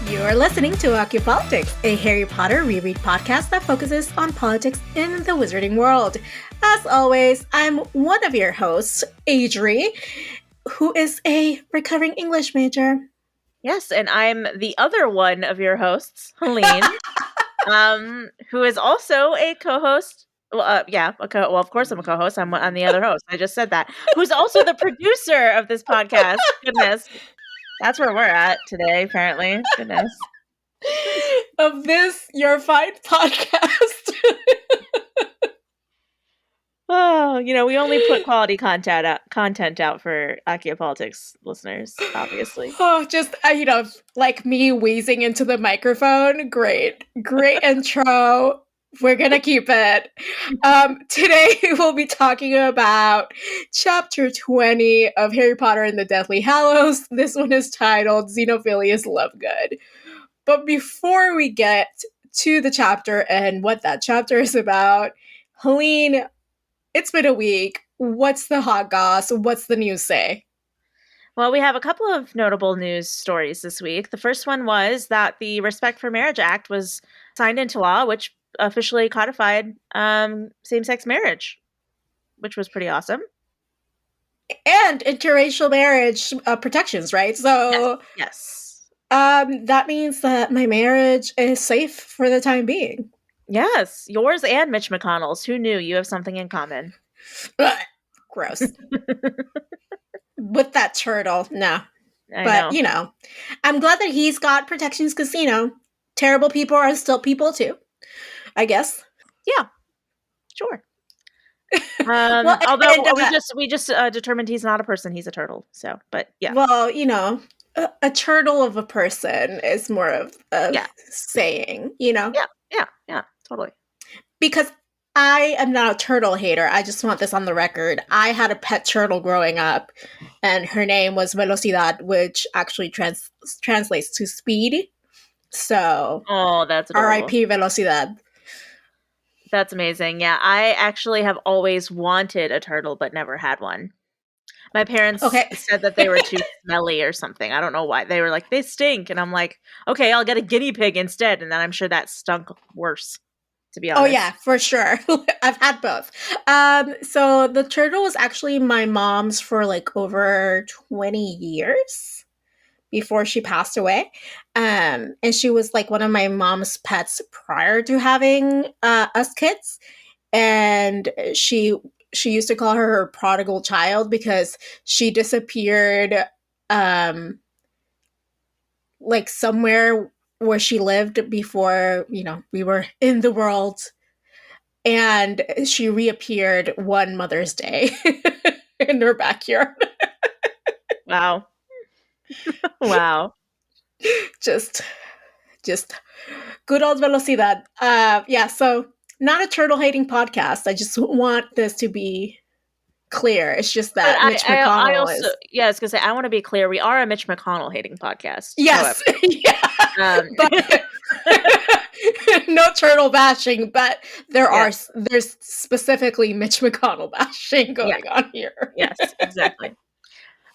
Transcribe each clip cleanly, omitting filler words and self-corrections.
You're listening to Acciopolitics, a Harry Potter reread podcast that focuses on politics in the wizarding world. As always, I'm one of your hosts, Adri, who is a recovering English major. Yes, and I'm the other one of your hosts, Helene, who is also a co-host. Well, of course I'm a co-host. I'm the other host. I just said that. Who's also the producer of this podcast. Goodness. That's where we're at today, apparently. Goodness. Of this Your Fine podcast. Oh, we only put quality content out for Acciopolitics listeners, obviously. Oh, just, like me wheezing into the microphone. Great intro. We're going to keep it. Today we'll be talking about Chapter 20 of Harry Potter and the Deathly Hallows. This one is titled Xeno Lovegood. But before we get to the chapter and what that chapter is about, Helene, it's been a week. What's the hot goss? What's the news say? Well, we have a couple of notable news stories this week. The first one was that the Respect for Marriage Act was signed into law, which officially codified same-sex marriage, which was pretty awesome. And interracial marriage protections, right? So yes. That means that my marriage is safe for the time being. Yes, yours and Mitch McConnell's. Who knew? You have something in common. Gross. With that turtle, no. I know. I'm glad that he's got protections because, terrible people are still people too, I guess. Yeah, sure. Although we just determined he's not a person, he's a turtle. So, but yeah. Well, a turtle of a person is more of a saying, Yeah, totally. Because I am not a turtle hater. I just want this on the record. I had a pet turtle growing up, and her name was Velocidad, which actually translates to speed. So, that's adorable. R.I.P. Velocidad. That's amazing. Yeah, I actually have always wanted a turtle, but never had one. My parents said that they were too smelly or something. I don't know why. They were like, they stink. And I'm like, okay, I'll get a guinea pig instead. And then I'm sure that stunk worse, to be honest. Oh, yeah, for sure. I've had both. So the turtle was actually my mom's for like over 20 years before she passed away. And she was like one of my mom's pets prior to having us kids. And she used to call her prodigal child because she disappeared like somewhere where she lived before, we were in the world. And she reappeared one Mother's Day in her backyard. Wow. Wow. Just good old Velocidad. So not a turtle hating podcast. I just want this to be clear. It's just that Mitch McConnell is. Yeah, I was going to say, I want to be clear. We are a Mitch McConnell hating podcast. Yes. But no turtle bashing, but there's specifically Mitch McConnell bashing going on here. Yes, exactly.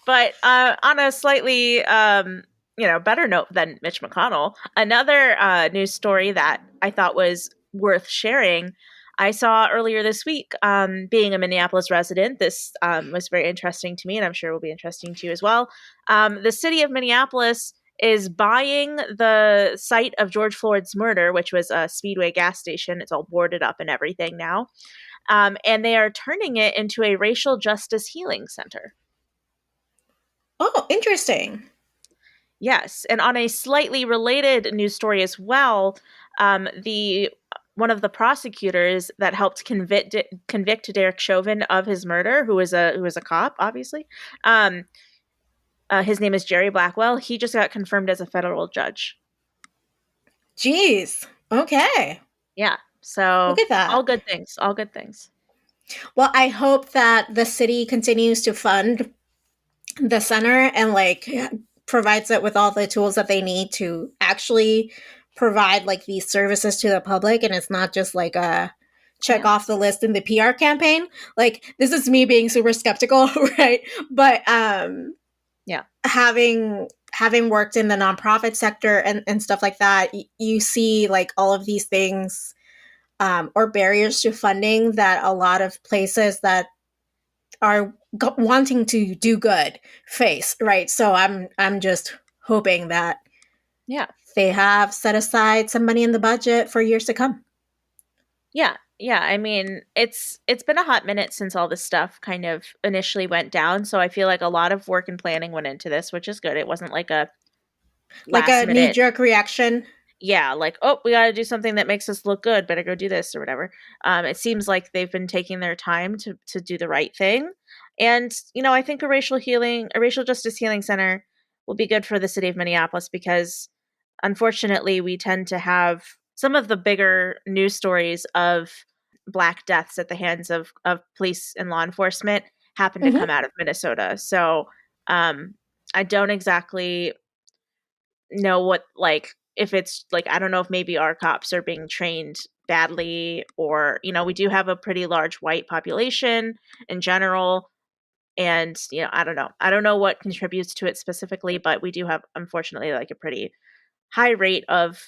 But on a slightly, better note than Mitch McConnell, another news story that I thought was worth sharing, I saw earlier this week. Being a Minneapolis resident, this was very interesting to me, and I'm sure will be interesting to you as well. The city of Minneapolis is buying the site of George Floyd's murder, which was a Speedway gas station. It's all boarded up and everything now. And they are turning it into a racial justice healing center. Oh, interesting. Yes. And on a slightly related news story as well, one of the prosecutors that helped convict Derek Chauvin of his murder, who was a cop, obviously, his name is Jerry Blackwell. He just got confirmed as a federal judge. Jeez. Okay. Yeah. So look at that. All good things. All good things. Well, I hope that the city continues to fund the center and provides it with all the tools that they need to actually provide these services to the public, and it's not just a check off the list in the PR campaign. This is me being super skeptical, right? But having having worked in the nonprofit sector and stuff like that, you see like all of these things or barriers to funding that a lot of places that are wanting to do good face, right? So I'm just hoping that Yeah. they have set aside some money in the budget for years to come. Yeah. Yeah. I mean, it's been a hot minute since all this stuff kind of initially went down. So I feel like a lot of work and planning went into this, which is good. It wasn't like a Like last a knee minute, jerk reaction. yeah, like, oh, we got to do something that makes us look good. Better go do this or whatever. It seems like they've been taking their time to do the right thing. And, I think a racial justice healing center will be good for the city of Minneapolis because unfortunately we tend to have some of the bigger news stories of Black deaths at the hands of police and law enforcement happen to Mm-hmm. come out of Minnesota. So I don't exactly know what, like, if it's like, I don't know if maybe our cops are being trained badly, or we do have a pretty large white population in general. And I don't know what contributes to it specifically, but we do have, unfortunately, like a pretty high rate of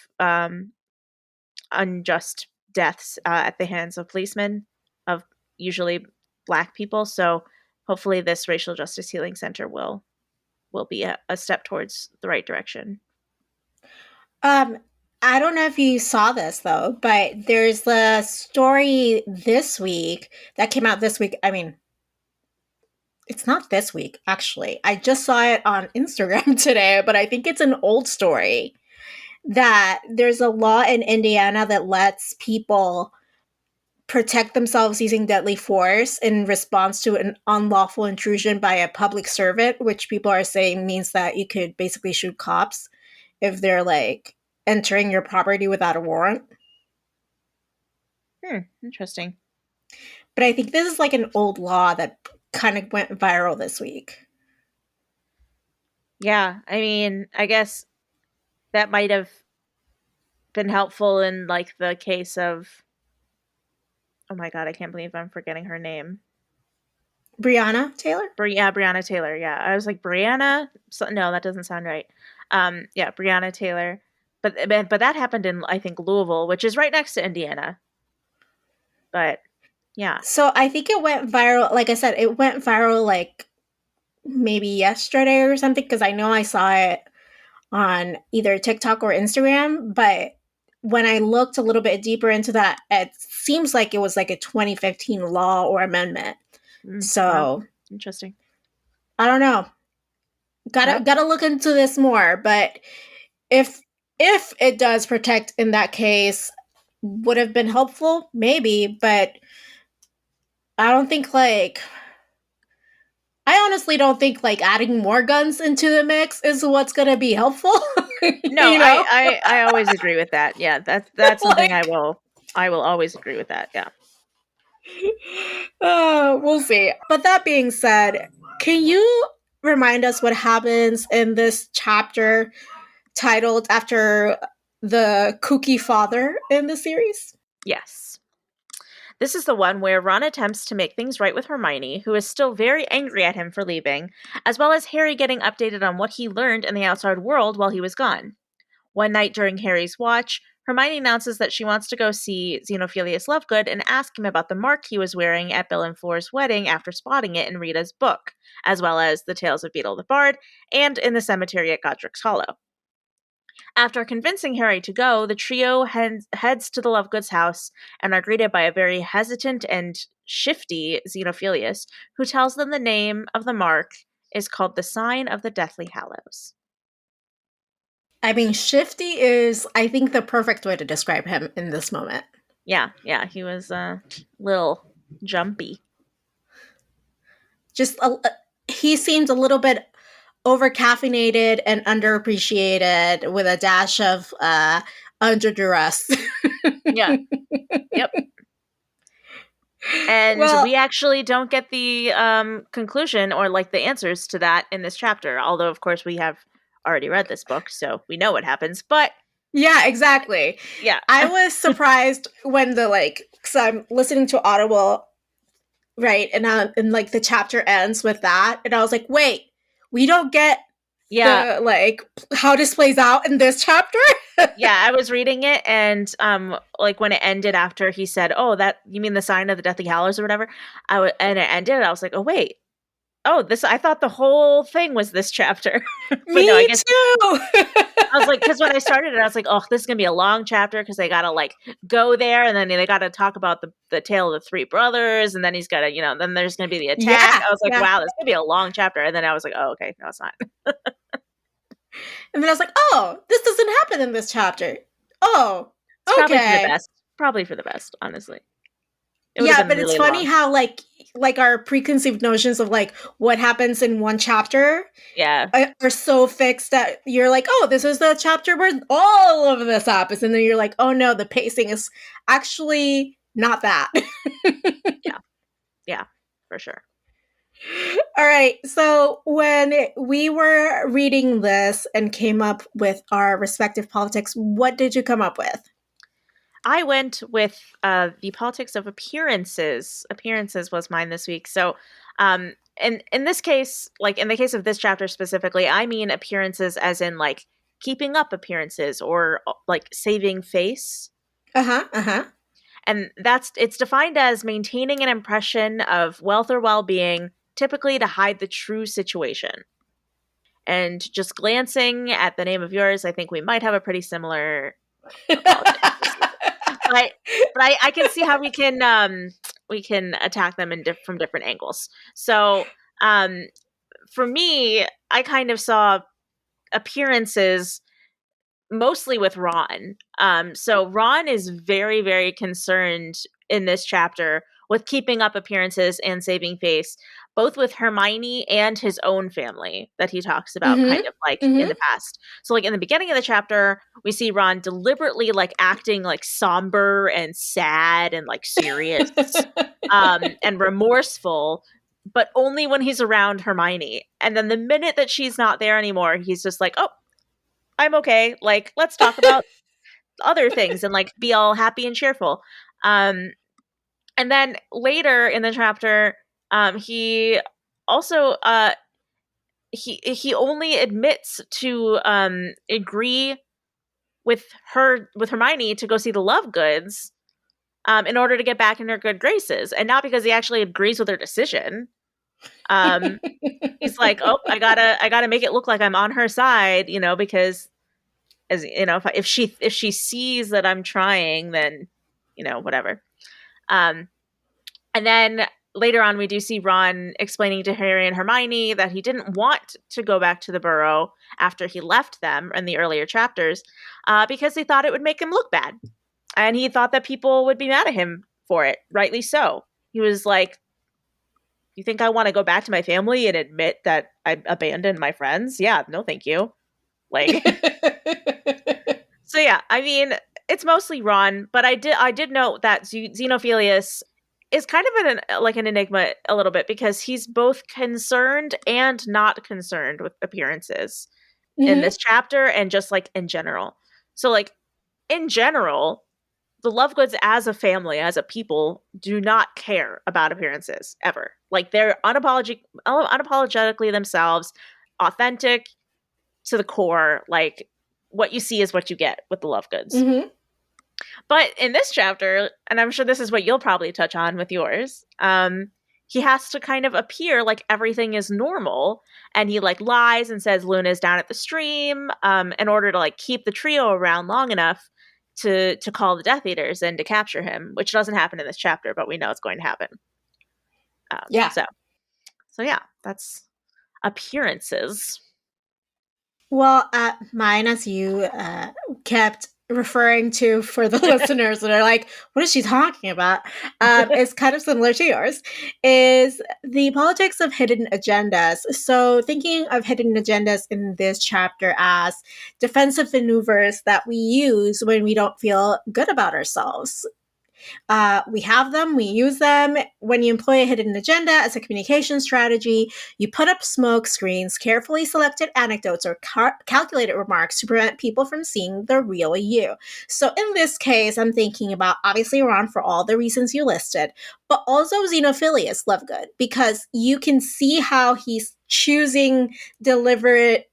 unjust deaths at the hands of policemen, of usually Black people. So hopefully this racial justice healing center will be a step towards the right direction. Um, I don't know if you saw this though, but there's a story this week that came out this week. I mean, it's not this week, actually. I just saw it on Instagram today, but I think it's an old story that there's a law in Indiana that lets people protect themselves using deadly force in response to an unlawful intrusion by a public servant, which people are saying means that you could basically shoot cops if they're like entering your property without a warrant. Interesting. But I think this is like an old law that kind of went viral this week. Yeah, I mean, I guess that might have been helpful in like the case of, oh my god, I can't believe I'm forgetting her name. Breonna Taylor? Yeah, Breonna Taylor. Yeah, I was like Brianna. So, no, that doesn't sound right. Yeah, Breonna Taylor. But that happened in, I think, Louisville, which is right next to Indiana. But yeah. So I think it went viral. Like I said, it went viral like maybe yesterday or something because I know I saw it on either TikTok or Instagram. But when I looked a little bit deeper into that, it seems like it was like a 2015 law or amendment. Wow, So interesting. I don't know. Gotta Well, gotta look into this more. But if it does protect in that case, would have been helpful, maybe. But I don't think like I honestly don't think like adding more guns into the mix is what's gonna be helpful. no, you I, know, I I always agree with that. Yeah, that's something I like will always agree with that. Yeah. we'll see. But that being said, can you remind us what happens in this chapter titled after the kooky father in the series? Yes. This is the one where Ron attempts to make things right with Hermione, who is still very angry at him for leaving, as well as Harry getting updated on what he learned in the outside world while he was gone. One night during Harry's watch, Hermione announces that she wants to go see Xenophilius Lovegood and ask him about the mark he was wearing at Bill and Flora's wedding after spotting it in Rita's book, as well as the Tales of Beetle the Bard and in the cemetery at Godric's Hollow. After convincing Harry to go, the trio heads to the Lovegoods' house and are greeted by a very hesitant and shifty Xenophilius, who tells them the name of the mark is called the Sign of the Deathly Hallows. I mean, shifty is, I think, the perfect way to describe him in this moment. Yeah, he was a little jumpy. Just he seemed a little bit over caffeinated and underappreciated with a dash of under duress. Yeah, yep. And Well, we actually don't get the conclusion or like the answers to that in this chapter, although of course we have already read this book, so we know what happens. But yeah, exactly. yeah, I was surprised when the like, because I'm listening to Audible, right, and like the chapter ends with that, and I was like, wait, we don't get Yeah. the like how this plays out in this chapter. Yeah, I was reading it, and like when it ended after he said, "Oh, that you mean the sign of the Deathly Hallows or whatever," and it ended. I was like, "Oh wait, oh this." I thought the whole thing was this chapter, but no, I Me guess too. I was like, because when I started it, I was like, "Oh, this is gonna be a long chapter because they gotta like go there, and then they gotta talk about the tale of the three brothers, and then he's gotta, then there's gonna be the attack." Yeah, I was like, yeah. "Wow, this is gonna be a long chapter," and then I was like, "Oh, okay, no, it's not." And then I was like, oh, this doesn't happen in this chapter. Oh, It's probably for the okay. best. Probably for the best, honestly. It would have Yeah, been but it's really funny long. how like our preconceived notions of like what happens in one chapter Yeah. are so fixed that you're like, oh, this is the chapter where all of this happens, and then you're like, oh no, the pacing is actually not that. Yeah. Yeah, for sure. All right. So when we were reading this and came up with our respective politics, what did you come up with? I went with the politics of appearances. Appearances was mine this week. So, in this case, like in the case of this chapter specifically, I mean appearances as in like keeping up appearances or like saving face. Uh-huh. Uh-huh. And it's defined as maintaining an impression of wealth or well-being, typically to hide the true situation. And just glancing at the name of yours, I think we might have a pretty similar politics this week. But I can see how we can attack them from different angles. So for me, I kind of saw appearances mostly with Ron. So Ron is very, very concerned in this chapter with keeping up appearances and saving face, both with Hermione and his own family that he talks about kind Mm-hmm. of like in Mm-hmm. the past. So like in the beginning of the chapter, we see Ron deliberately like acting like somber and sad and like serious and remorseful, but only when he's around Hermione. And then the minute that she's not there anymore, he's just like, "Oh, I'm okay. Like, let's talk about other things and like be all happy and cheerful." And then later in the chapter, he also he only admits to agree with Hermione to go see the Lovegoods in order to get back in her good graces, and not because he actually agrees with her decision. He's like, "Oh, I gotta make it look like I'm on her side, because as you know, if she sees that I'm trying, then whatever." Um, and then later on, we do see Ron explaining to Harry and Hermione that he didn't want to go back to the Burrow after he left them in the earlier chapters, because he thought it would make him look bad, and he thought that people would be mad at him for it. Rightly so. He was like, "You think I want to go back to my family and admit that I abandoned my friends? Yeah, no, thank you." Like. So yeah, I mean, it's mostly Ron, but I did note that Xenophilius is kind of an enigma a little bit, because he's both concerned and not concerned with appearances in Mm-hmm. this chapter and just like in general. So like in general, the Lovegoods as a family, as a people, do not care about appearances ever. Like they're unapologetically themselves, authentic to the core. Like what you see is what you get with the Lovegoods. Mm-hmm. But in this chapter, and I'm sure this is what you'll probably touch on with yours, he has to kind of appear like everything is normal, and he like lies and says Luna's down at the stream, in order to like keep the trio around long enough to call the Death Eaters and to capture him, which doesn't happen in this chapter, but we know it's going to happen. Yeah. So yeah, that's appearances. Well, mine, as you kept referring to for the listeners that are like, what is she talking about? Is kind of similar to yours, is the politics of hidden agendas. So, thinking of hidden agendas in this chapter as defensive maneuvers that we use when we don't feel good about ourselves. We have them, we use them. When you employ a hidden agenda as a communication strategy, you put up smoke screens, carefully selected anecdotes, or calculated remarks to prevent people from seeing the real you. So in this case, I'm thinking about obviously Ron for all the reasons you listed, but also Xenophilius Lovegood, because you can see how he's choosing deliberate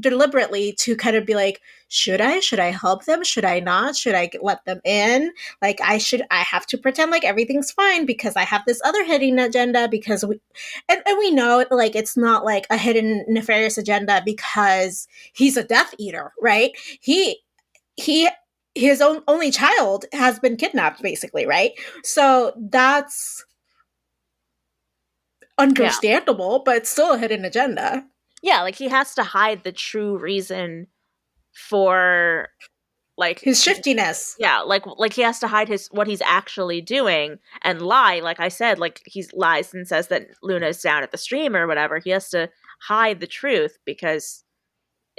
deliberately to kind of be like, should I help them? Should I not? Should I let them in? Like, I have to pretend like everything's fine because I have this other hidden agenda because and we know like it's not like a hidden nefarious agenda because he's a Death Eater, right? He his own only child has been kidnapped basically, right? So that's Yeah. understandable, but it's still a hidden agenda. Yeah, like he has to hide the true reason for like His shiftiness. yeah, like he has to hide his what he's actually doing and lie, like I said, like he lies and says that Luna's down at the stream or whatever. He has to hide the truth because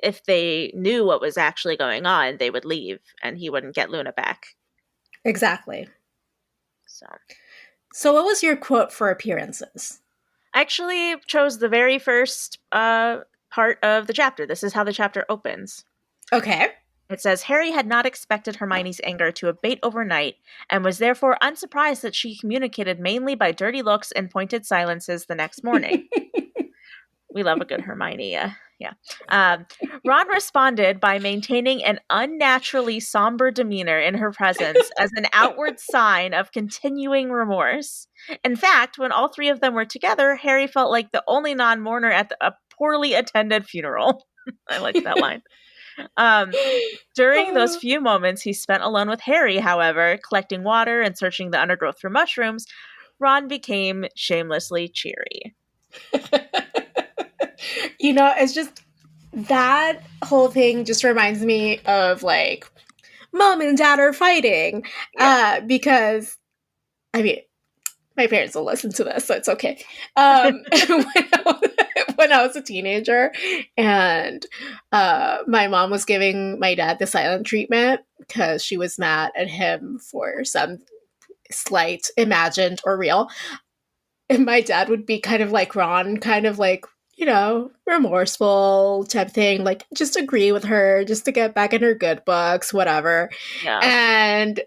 if they knew what was actually going on, they would leave and he wouldn't get Luna back. Exactly. So So what was your quote for appearances? I actually chose the very first part of the chapter. This is how the chapter opens. Okay. It says, Harry had not expected Hermione's anger to abate overnight, and was therefore unsurprised that she communicated mainly by dirty looks and pointed silences the next morning. We love a good Hermione, yeah. Ron responded by maintaining an unnaturally somber demeanor in her presence as an outward sign of continuing remorse. In fact, when all three of them were together, Harry felt like the only non-mourner at a poorly attended funeral. I like that line. During those few moments he spent alone with Harry, however, collecting water and searching the undergrowth for mushrooms, Ron became shamelessly cheery. You know, it's just that whole thing just reminds me of like mom and dad are fighting. Yeah. Because I mean, my parents will listen to this, so it's okay. When I was a teenager and my mom was giving my dad the silent treatment because she was mad at him for some slight imagined or real. And my dad would be kind of like Ron, kind of like, you know, remorseful type thing, like just agree with her, just to get back in her good books, whatever. Yeah. And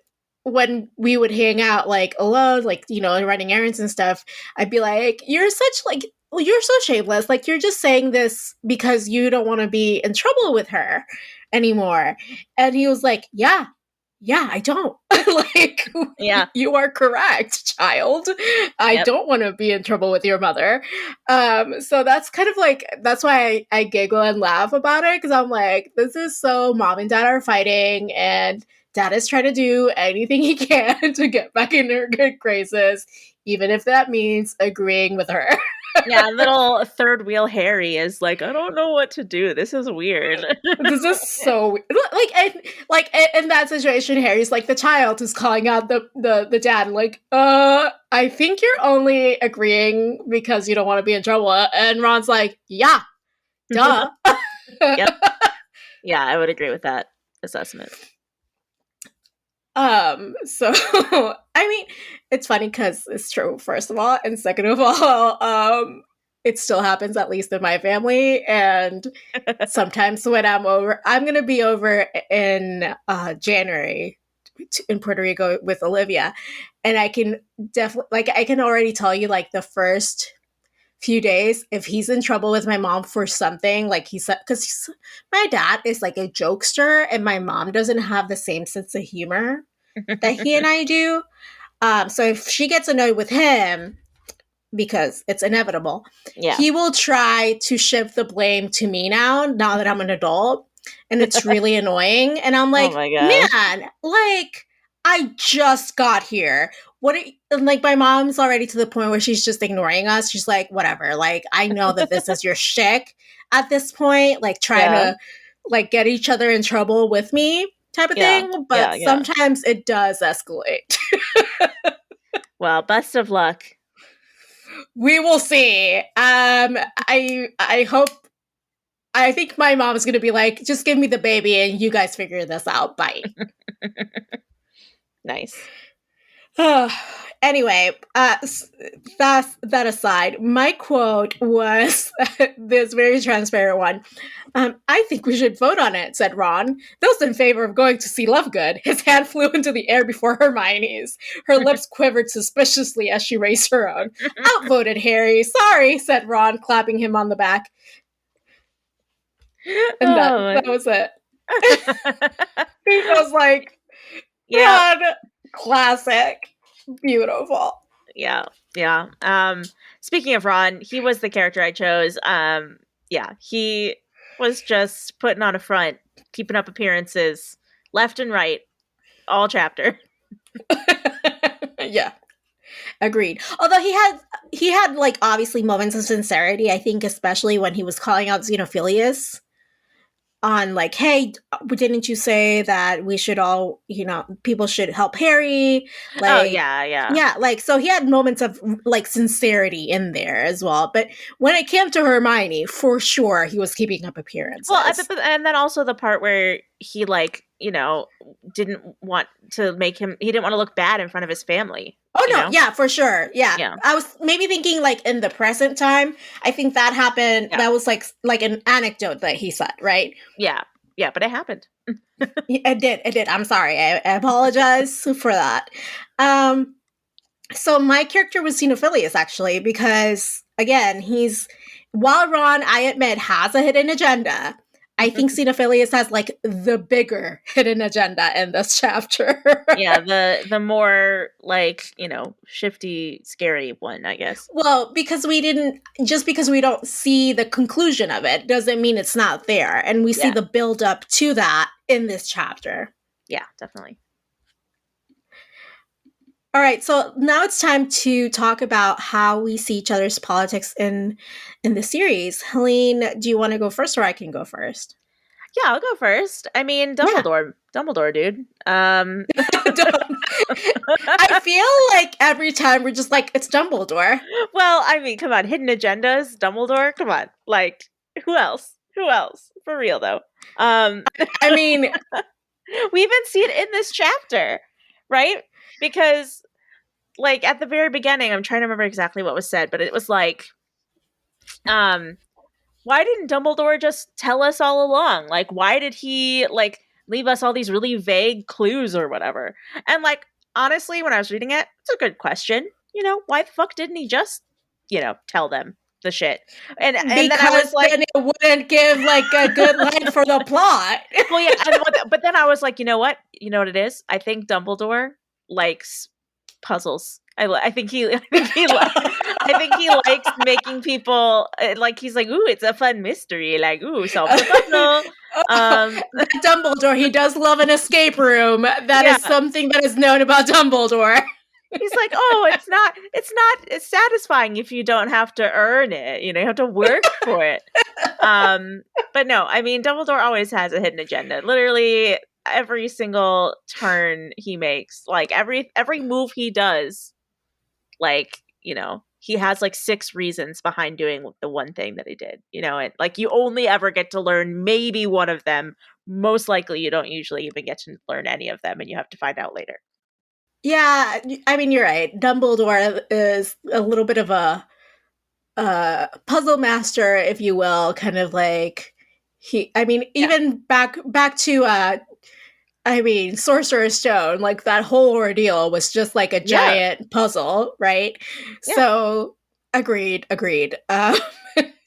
when we would hang out like alone, like, you know, running errands and stuff, I'd be like, you're such like, well, you're so shameless. Like, you're just saying this because you don't want to be in trouble with her anymore. And he was like, yeah, I don't. Like, Yeah. you are correct, child. I Yep. don't want to be in trouble with your mother. So that's kind of like, that's why I giggle and laugh about it, because I'm like, this is so mom and dad are fighting, and dad is trying to do anything he can to get back in her good graces, even if that means agreeing with her. Yeah, little third wheel Harry is like, I don't know what to do. This is weird. This is so like in that situation, Harry's like the child who's calling out the dad, like, I think you're only agreeing because you don't want to be in trouble. And Ron's like, yeah, duh. Yep. Yeah, I would agree with that assessment. So I mean, it's funny because it's true, first of all, and second of all, it still happens, at least in my family. And sometimes when I'm gonna be over in January in Puerto Rico with Olivia, and I can definitely, like, I can already tell you, like, the first few days, if he's in trouble with my mom for something, like he said, because my dad is like a jokester and my mom doesn't have the same sense of humor that he and I do. So if she gets annoyed with him, because it's inevitable, Yeah. he will try to shift the blame to me now that I'm an adult. And it's really annoying. And I'm like, Oh my gosh. man, like, I just got here. And like, my mom's already to the point where she's just ignoring us. She's like, whatever. Like, I know that this is your shtick at this point, like trying to like get each other in trouble with me type of thing. But sometimes it does escalate. Well, best of luck. We will see. I hope. I think my mom is going to be like, just give me the baby and you guys figure this out. Bye. Nice. Anyway, that aside, my quote was this very transparent one. I think we should vote on it, said Ron. Those in favor of going to see Lovegood. His hand flew into the air before Hermione's. Her lips quivered suspiciously as she raised her own. Outvoted, Harry. Sorry, said Ron, clapping him on the back. And that was it. It was like, Yeah. Ron, classic, beautiful. Yeah. Yeah. Speaking of Ron, he was the character I chose. Yeah, he was just putting on a front, keeping up appearances left and right, all chapter. Yeah, agreed. Although he had like obviously moments of sincerity, I think, especially when he was calling out Xenophilius on like, hey, didn't you say that we should all, people should help Harry? Oh Like, yeah, yeah. yeah, like, so he had moments of like sincerity in there as well. But when it came to Hermione, for sure, he was keeping up Well, appearances. and then also the part where he like, didn't want to he didn't want to look bad in front of his family. Oh no, yeah, for sure. Yeah. Yeah. I was maybe thinking like in the present time. I think that happened. Yeah. That was like an anecdote that he said, right? Yeah. Yeah, but it happened. It did. I'm sorry. I apologize for that. So my character was Xenophilius actually, because again, while Ron, I admit, has a hidden agenda, I think Xenophilius has like the bigger hidden agenda in this chapter. Yeah, the more like, shifty, scary one, I guess. Well, because because we don't see the conclusion of it doesn't mean it's not there. And we see the build up to that in this chapter. Yeah, definitely. All right, so now it's time to talk about how we see each other's politics in the series. Helene, do you want to go first or I can go first? Yeah, I'll go first. I mean, Dumbledore, dude. I feel like every time we're just like, it's Dumbledore. Well, I mean, come on, hidden agendas, Dumbledore, come on. Like, who else? Who else? For real, though. I mean, we even see it in this chapter, right? Because, like, at the very beginning, I'm trying to remember exactly what was said, but it was like, why didn't Dumbledore just tell us all along? Like, why did he, like, leave us all these really vague clues or whatever? And, like, honestly, when I was reading it, it's a good question. Why the fuck didn't he just, tell them the shit? And then I was like, then it wouldn't give, like, a good line for the plot. Well, yeah, but then I was like, you know what? You know what it is? I think Dumbledore likes puzzles. I think he likes making people like, he's like, ooh, it's a fun mystery. Like, ooh, solve the puzzle. Dumbledore, he does love an escape room. That is something that is known about Dumbledore. He's like, oh, it's satisfying if you don't have to earn it. You have to work for it. But no, I mean, Dumbledore always has a hidden agenda. Literally every single turn he makes, like every move he does, like, he has like 6 reasons behind doing the one thing that he did, and like you only ever get to learn maybe one of them. Most likely you don't usually even get to learn any of them, and you have to find out later. Yeah, I mean, you're right. Dumbledore is a little bit of a puzzle master, if you will, kind of like even back to Sorcerer's Stone, like that whole ordeal was just like a giant puzzle, right? Yeah. So agreed.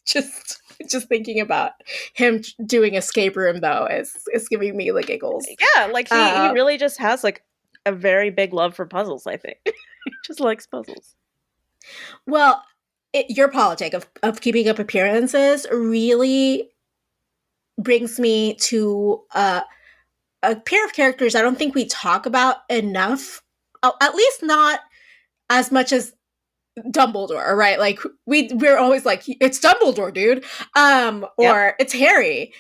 Just thinking about him doing escape room though is giving me the giggles. Yeah, like he really just has like a very big love for puzzles, I think. He just likes puzzles. Well, your politic of keeping up appearances really brings me to a pair of characters I don't think we talk about enough, at least not as much as Dumbledore, right? Like we're always like, it's Dumbledore, dude, or it's Harry,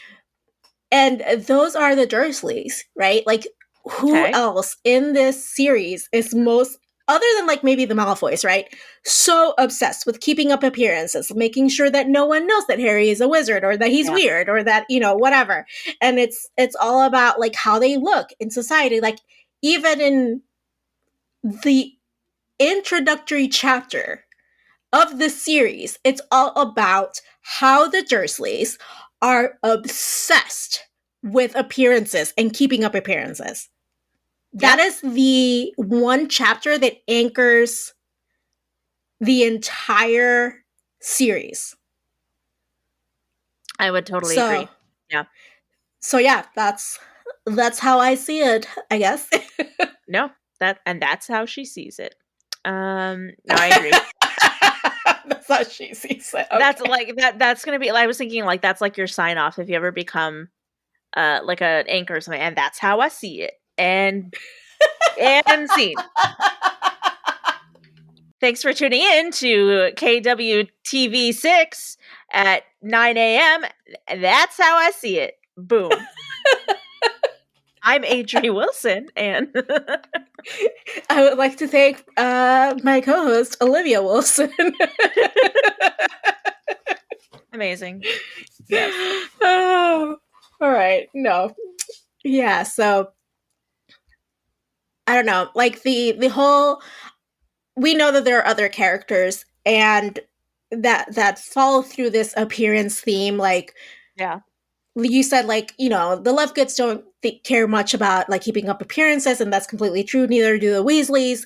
and those are the Dursleys, right? Like who else in this series is most, other than like maybe the Malfoys, right? So obsessed with keeping up appearances, making sure that no one knows that Harry is a wizard or that he's weird or that, whatever. And it's all about like how they look in society. Like even in the introductory chapter of the series, it's all about how the Dursleys are obsessed with appearances and keeping up appearances. That is the one chapter that anchors the entire series. I would totally agree. Yeah. So yeah, that's how I see it, I guess. No, that's how she sees it. No, I agree. That's how she sees it. That's Okay. like that's gonna be. I was thinking like that's like your sign off if you ever become like an anchor or something, and that's how I see it. And scene. Thanks for tuning in to KWTV6 at 9 a.m. That's how I see it. Boom. I'm Adri Wilson, and I would like to thank my co-host Olivia Wilson. amazing. Yes. Oh, all right. No. Yeah, so I don't know. Like the whole, we know that there are other characters and that follow through this appearance theme. Like Yeah. you said, like, you know, the Lovegoods don't care much about like keeping up appearances, and that's completely true. Neither do the Weasleys,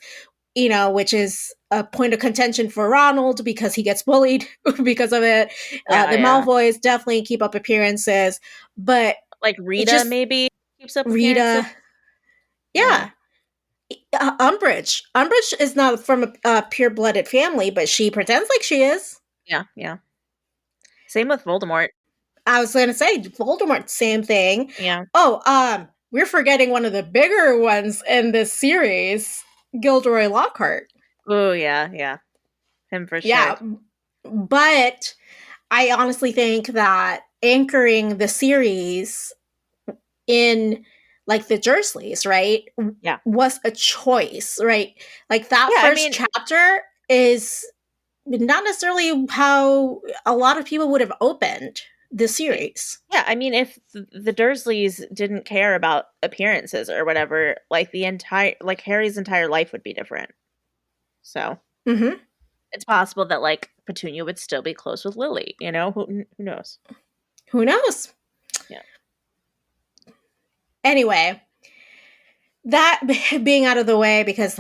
you know, which is a point of contention for Ronald because he gets bullied because of it. Yeah. The Yeah. Malfoys definitely keep up appearances, but Like it's Rita just maybe keeps up appearances. Rita. Yeah. Yeah. Umbridge. Umbridge is not from a pure-blooded family, but she pretends like she is. Yeah. Yeah. Same with Voldemort. I was going to say Voldemort, same thing. Yeah. Oh, we're forgetting one of the bigger ones in this series, Gilderoy Lockhart. Oh yeah. Yeah. Him for sure. Yeah, but I honestly think that anchoring the series in like the Dursleys, right, Yeah. was a choice, right? Like that Yeah. I first mean, chapter is not necessarily how a lot of people would have opened the series. yeah. I mean, if the Dursleys didn't care about appearances or whatever, like Harry's entire life would be different. So Mm-hmm. it's possible that like Petunia would still be close with Lily. You know, who knows? Who knows? Yeah. Anyway, that being out of the way, because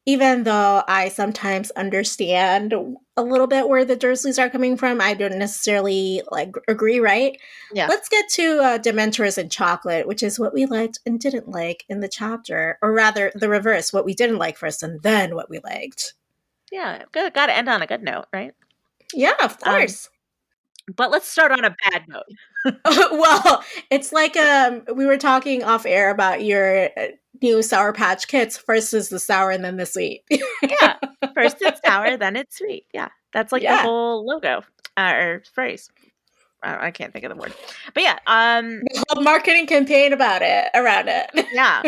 even though I sometimes understand a little bit where the Dursleys are coming from, I don't necessarily like agree, right? Yeah. Let's get to Dementors and chocolate, which is what we liked and didn't like in the chapter, or rather the reverse, what we didn't like first and then what we liked. Yeah. Got to end on a good note, right? Yeah, of course. But let's start on a bad note. Well, it's like we were talking off air about your new Sour Patch Kids. First is the sour and then the sweet. Yeah. First it's sour, then it's sweet. Yeah. That's like the Yeah. whole logo or phrase. I can't think of the word. But yeah, The whole marketing campaign around it. yeah.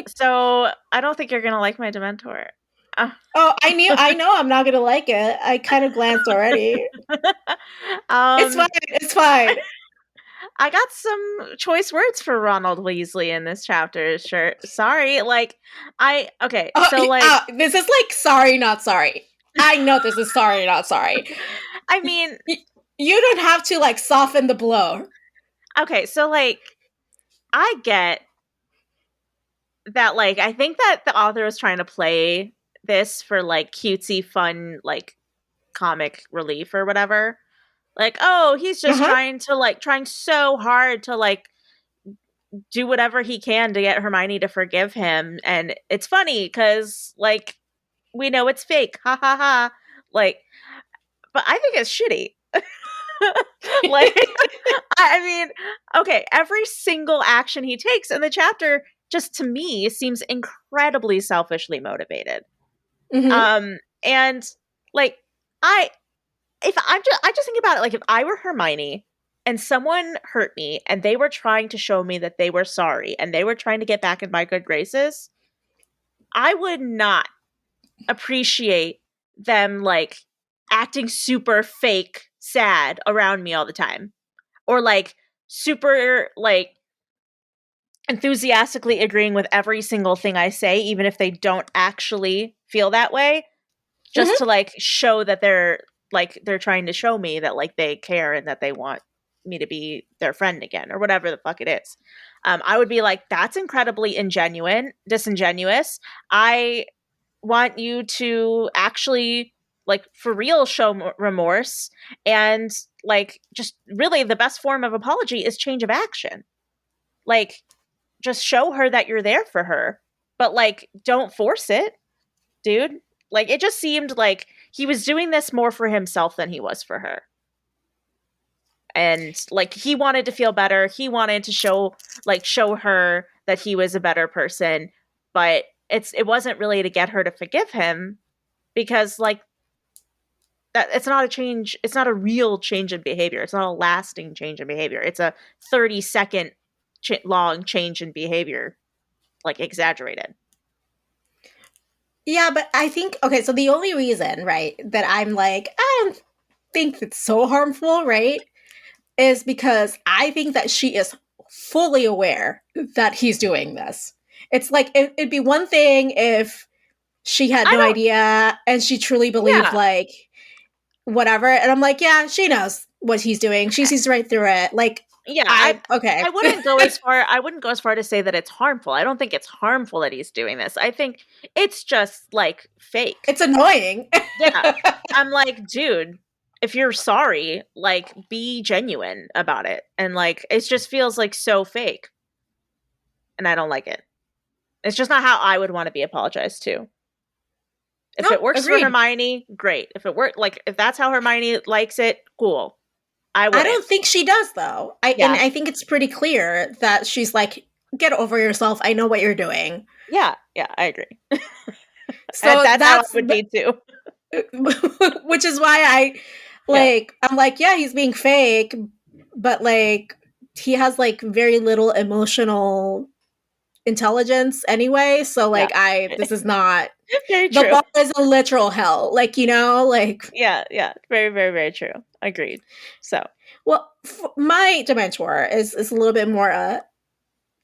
So I don't think you're gonna like my Dementor. Oh, I know I'm not gonna like it. I kind of glanced already. It's fine. It's fine. I got some choice words for Ronald Weasley in this chapter. Sure, sorry. Like, this is like sorry, not sorry. I know this is sorry, not sorry. I mean, you don't have to like soften the blow. Okay, so like, I get that. Like, I think that the author was trying to play this for like cutesy, fun, like comic relief or whatever. Like, oh, he's just trying so hard to like do whatever he can to get Hermione to forgive him. And it's funny because like we know it's fake. Ha ha ha. Like, but I think it's shitty. Like, I mean, okay, every single action he takes in the chapter just to me seems incredibly selfishly motivated. Mm-hmm. And like I just think about it, like if I were Hermione and someone hurt me and they were trying to show me that they were sorry and they were trying to get back in my good graces, I would not appreciate them like acting super fake sad around me all the time, or like super like enthusiastically agreeing with every single thing I say even if they don't actually feel that way, just to like show that they're trying to show me that like they care and that they want me to be their friend again or whatever the fuck it is. I would be like, that's incredibly disingenuous. I want you to actually like for real show remorse, and like just really the best form of apology is change of action. Like just show her that you're there for her, but like don't force it, dude. Like it just seemed like he was doing this more for himself than he was for her. And like he wanted to feel better, he wanted to show her that he was a better person, but it wasn't really to get her to forgive him, because like that it's not a change, it's not a real change in behavior, it's not a lasting change in behavior, it's a 30-second long change in behavior, like exaggerated. Yeah, but I think, okay, so the only reason, right, that I'm like, I don't think it's so harmful, right, is because I think that she is fully aware that he's doing this. It's like, it'd be one thing if she had I no don't idea and she truly believed, Yeah, like, whatever. And I'm like, yeah, she knows what he's doing. She sees right through it. Like, yeah, okay. I wouldn't go as far, I wouldn't go as far to say that it's harmful. I don't think it's harmful that he's doing this. I think it's just like fake. It's annoying. Yeah. I'm like, dude, if you're sorry, like be genuine about it. And like it just feels like so fake. And I don't like it. It's just not how I would want to be apologized to. If No, it works for agreed. Hermione, great. If it work like if that's how Hermione likes it, cool. I I wouldn't. don't think she does though. Yeah. I think it's pretty clear that she's like, get over yourself. I know what you're doing. Yeah, yeah, I agree. So That's how I that's would be too. which is why I Yeah. like I'm like, yeah, he's being fake, but like he has like very little emotional intelligence anyway. So Yeah. like this is not Very the true. bar is a literal hell. Like, like Yeah, yeah. Very, very, very true. Agreed. So, well, my Dementor is a little bit more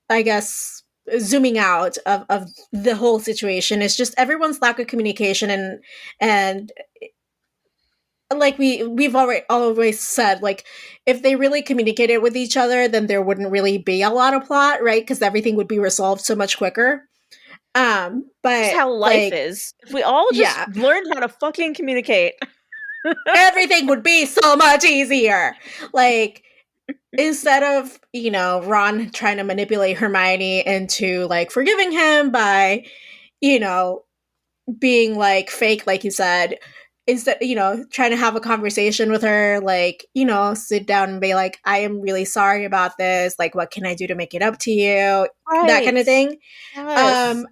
I guess zooming out of the whole situation is just everyone's lack of communication and like we've already always said, like if they really communicated with each other, then there wouldn't really be a lot of plot, right? Because everything would be resolved so much quicker. just But how life like, is. If we all just yeah, learned how to fucking communicate. everything would be so much easier. Like instead of Ron trying to manipulate Hermione into like forgiving him by you know being like fake, like you said, instead, trying to have a conversation with her, like, sit down and be like, I am really sorry about this. Like, what can I do to make it up to you? That kind Right. of thing. Yes. Um,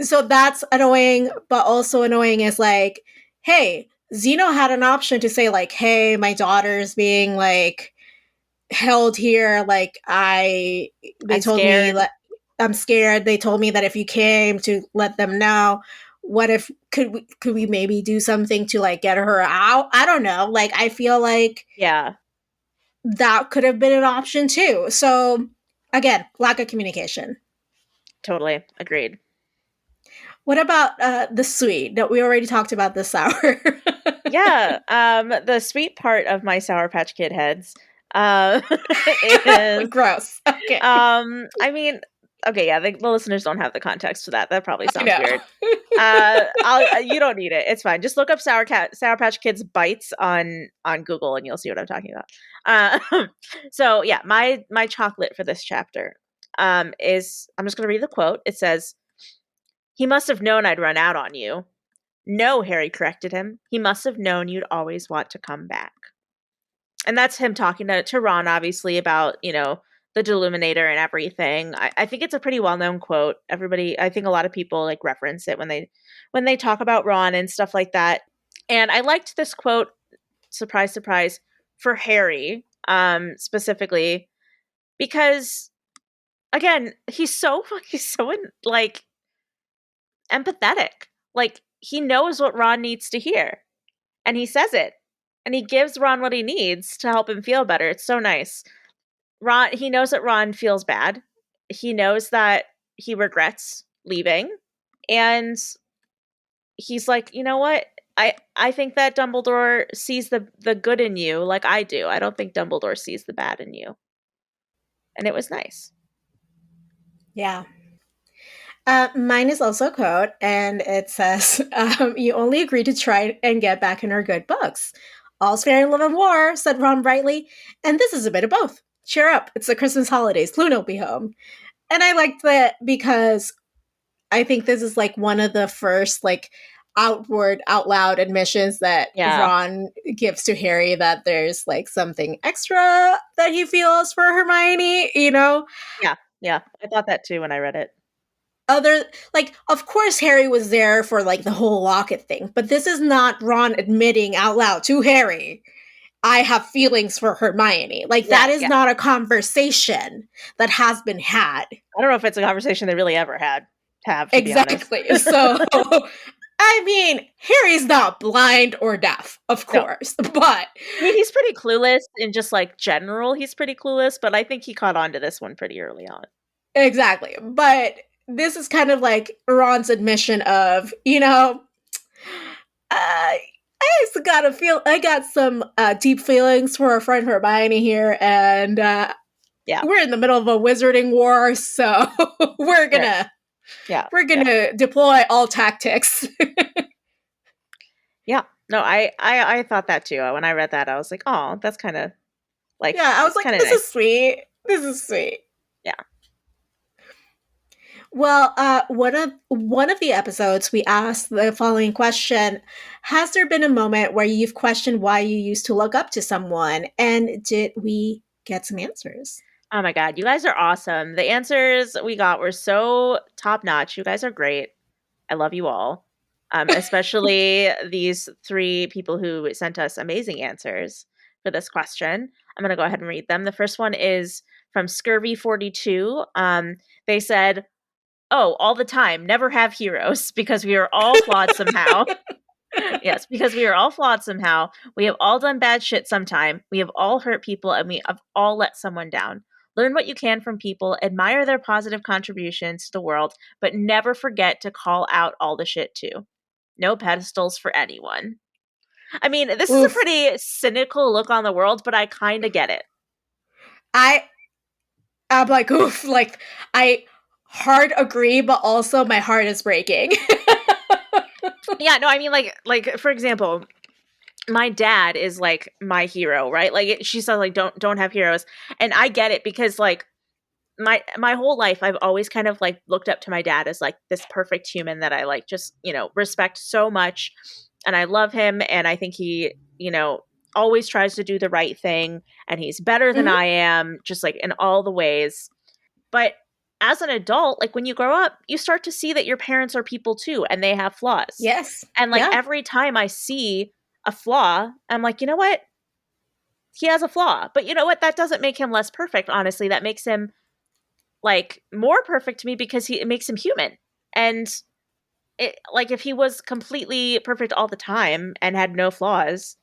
so that's annoying, but also annoying is like, hey, Xeno had an option to say, like, hey, my daughter's being like held here. Like, they I'm told me scared. that I'm scared. They told me that if you came to let them know, what if could we maybe do something to like get her out? I don't know. Like I feel like Yeah, that could have been an option too. So again, lack of communication. totally. Agreed. What about the sweet? That we already talked about the sour. Yeah, the sweet part of my Sour Patch Kid heads, uh, is, Gross. Okay. I mean, okay, yeah, the listeners don't have the context for that. That probably I sounds know. weird. You don't need it. It's fine. Just look up Sour Patch Kids bites on Google, and you'll see what I'm talking about. So yeah, my chocolate for this chapter, is, I'm just gonna read the quote. It says, "He must have known I'd run out on you." "No," Harry corrected him. "He must have known you'd always want to come back." And that's him talking to Ron, obviously, about, the Deluminator and everything. I think it's a pretty well-known quote. Everybody, I think a lot of people like reference it when they talk about Ron and stuff like that. And I liked this quote, surprise, surprise, for Harry, specifically, because again, he's so like empathetic. Like he knows what Ron needs to hear, and he says it, and he gives Ron what he needs to help him feel better. It's so nice. He knows that Ron feels bad. He knows that he regrets leaving, and he's like, "You know what? I think that Dumbledore sees the good in you like I do. I don't think Dumbledore sees the bad in you." And it was nice. Yeah. Mine is also a quote, and it says, "You only agreed to try and get back in our good books. All's fair in love and war," said Ron brightly, "and this is a bit of both. Cheer up, it's the Christmas holidays. Luna will be home." And I liked that because I think this is like one of the first like outward out loud admissions that Yeah. Ron gives to Harry that there's like something extra that he feels for Hermione, you know? Yeah. Yeah. I thought that too when I read it. Other like of course Harry was there for like the whole locket thing, but this is not Ron admitting out loud to Harry, I have feelings for Hermione. Like Yeah. that is Yeah. not a conversation that has been had. I don't know if it's a conversation they really ever had to be honest. Exactly. So I mean, Harry's not blind or deaf, of No. course, but I mean, he's pretty clueless in just like general, he's pretty clueless, but I think he caught on to this one pretty early on. exactly. But this is kind of like Ron's admission of, I just gotta feel. I got some deep feelings for our friend Hermione here, and Yeah. we're in the middle of a wizarding war, so we're Right. gonna Yeah. we're gonna deploy all tactics. Yeah. No, I thought that too. When I read that, I was like, oh, that's kind of like, Yeah, I was it's like, kind of this nice. is sweet. This is sweet. Yeah. Well, one of the episodes we asked the following question: has there been a moment where you've questioned why you used to look up to someone? And did we get some answers? Oh my God, you guys are awesome. The answers we got were so top notch. You guys are great. I love you all. Especially these three people who sent us amazing answers for this question. I'm going to go ahead and read them. The first one is from Scurvy42. They said, oh, all the time, never have heroes because we are all flawed somehow. Yes, because we are all flawed somehow. We have all done bad shit sometime. We have all hurt people and we have all let someone down. Learn what you can from people, admire their positive contributions to the world, but never forget to call out all the shit too. No pedestals for anyone. I mean, this is a Oof. pretty cynical look on the world, but I kind of get it. I'm like, oof, like I hard agree, but also my heart is breaking. Yeah, no, I mean like for example, my dad is like my hero, right? Like she says like don't have heroes. And I get it because like my whole life I've always kind of like looked up to my dad as like this perfect human that I like just, respect so much and I love him and I think he, always tries to do the right thing and he's better than Mhm. I am just like in all the ways. But as an adult, like when you grow up, you start to see that your parents are people too and they have flaws. Yes. And like Yeah. every time I see a flaw, I'm like, you know what? He has a flaw. But you know what? That doesn't make him less perfect, honestly. That makes him like more perfect to me because it makes him human. And like if he was completely perfect all the time and had no flaws,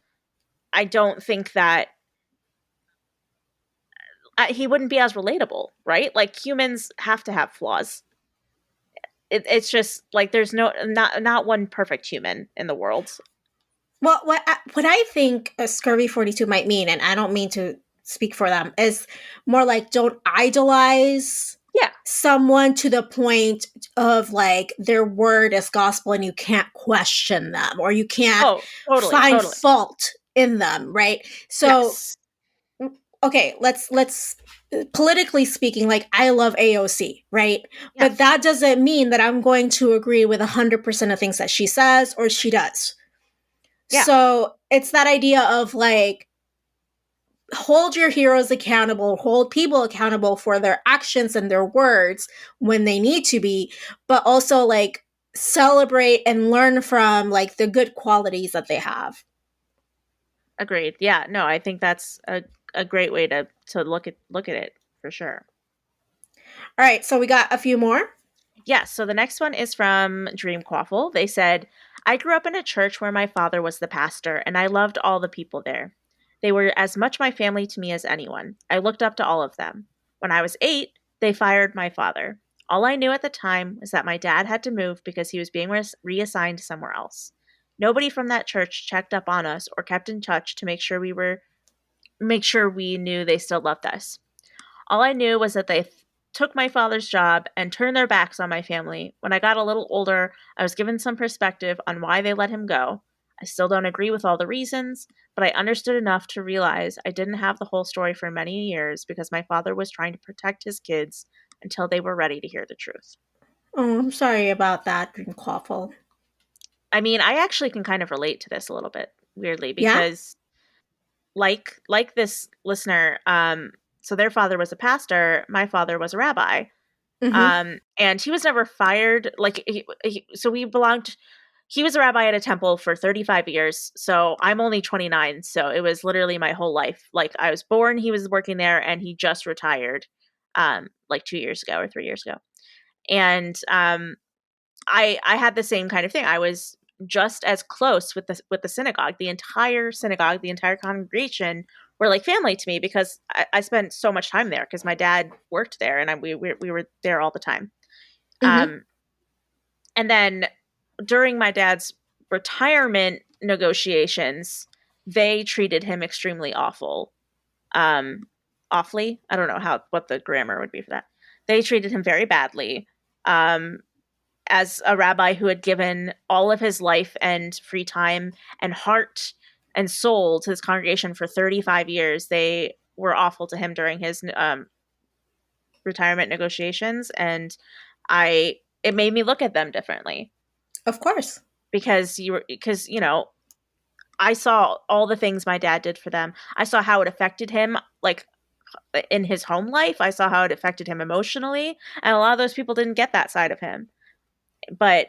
I don't think that he wouldn't be as relatable, right? Like humans have to have flaws. It's just like there's not one perfect human in the world. Well, what I think a Scurvy 42 might mean, and I don't mean to speak for them, is more like don't idolize Yeah. someone to the point of like their word is gospel and you can't question them or you can't Oh, totally, find totally. fault in them, right? So Yes. okay, let's politically speaking, like I love AOC, right? Yeah. But that doesn't mean that I'm going to agree with 100% of things that she says or she does. Yeah. So it's that idea of like hold your heroes accountable, hold people accountable for their actions and their words when they need to be, but also like celebrate and learn from like the good qualities that they have. Agreed. Yeah. No, I think that's a great way to look at it for sure. All right, so we got a few more. Yes. So the next one is from Dream Quaffle. They said, I grew up in a church where my father was the pastor, and I loved all the people there. They were as much my family to me as anyone. I looked up to all of them. When I was 8, they fired my father. All I knew at the time was that my dad had to move because he was being reassigned somewhere else. Nobody from that church checked up on us or kept in touch to make sure we knew they still loved us. All I knew was that they took my father's job and turned their backs on my family. When I got a little older, I was given some perspective on why they let him go. I still don't agree with all the reasons, but I understood enough to realize I didn't have the whole story for many years because my father was trying to protect his kids until they were ready to hear the truth. Oh, I'm sorry about that, Dreamquaffle. I mean, I actually can kind of relate to this a little bit weirdly Yeah? because like this listener, so their father was a pastor, my father was a rabbi. Mm-hmm. And he was never fired. Like, so he was a rabbi at a temple for 35 years. So I'm only 29. So it was literally my whole life. Like, I was born, he was working there, and he just retired, like 2 years ago or 3 years ago. And I had the same kind of thing. I was just as close with the synagogue. The entire synagogue, the entire congregation were like family to me because I spent so much time there because my dad worked there and we were there all the time. Mm-hmm. And then during my dad's retirement negotiations, they treated him extremely awful. Awfully, I don't know what the grammar would be for that. They treated him very badly. As a rabbi who had given all of his life and free time and heart and soul to his congregation for 35 years, they were awful to him during his retirement negotiations. And it made me look at them differently Of course. because I saw all the things my dad did for them. I saw how it affected him, like in his home life. I saw how it affected him emotionally. And a lot of those people didn't get that side of him. But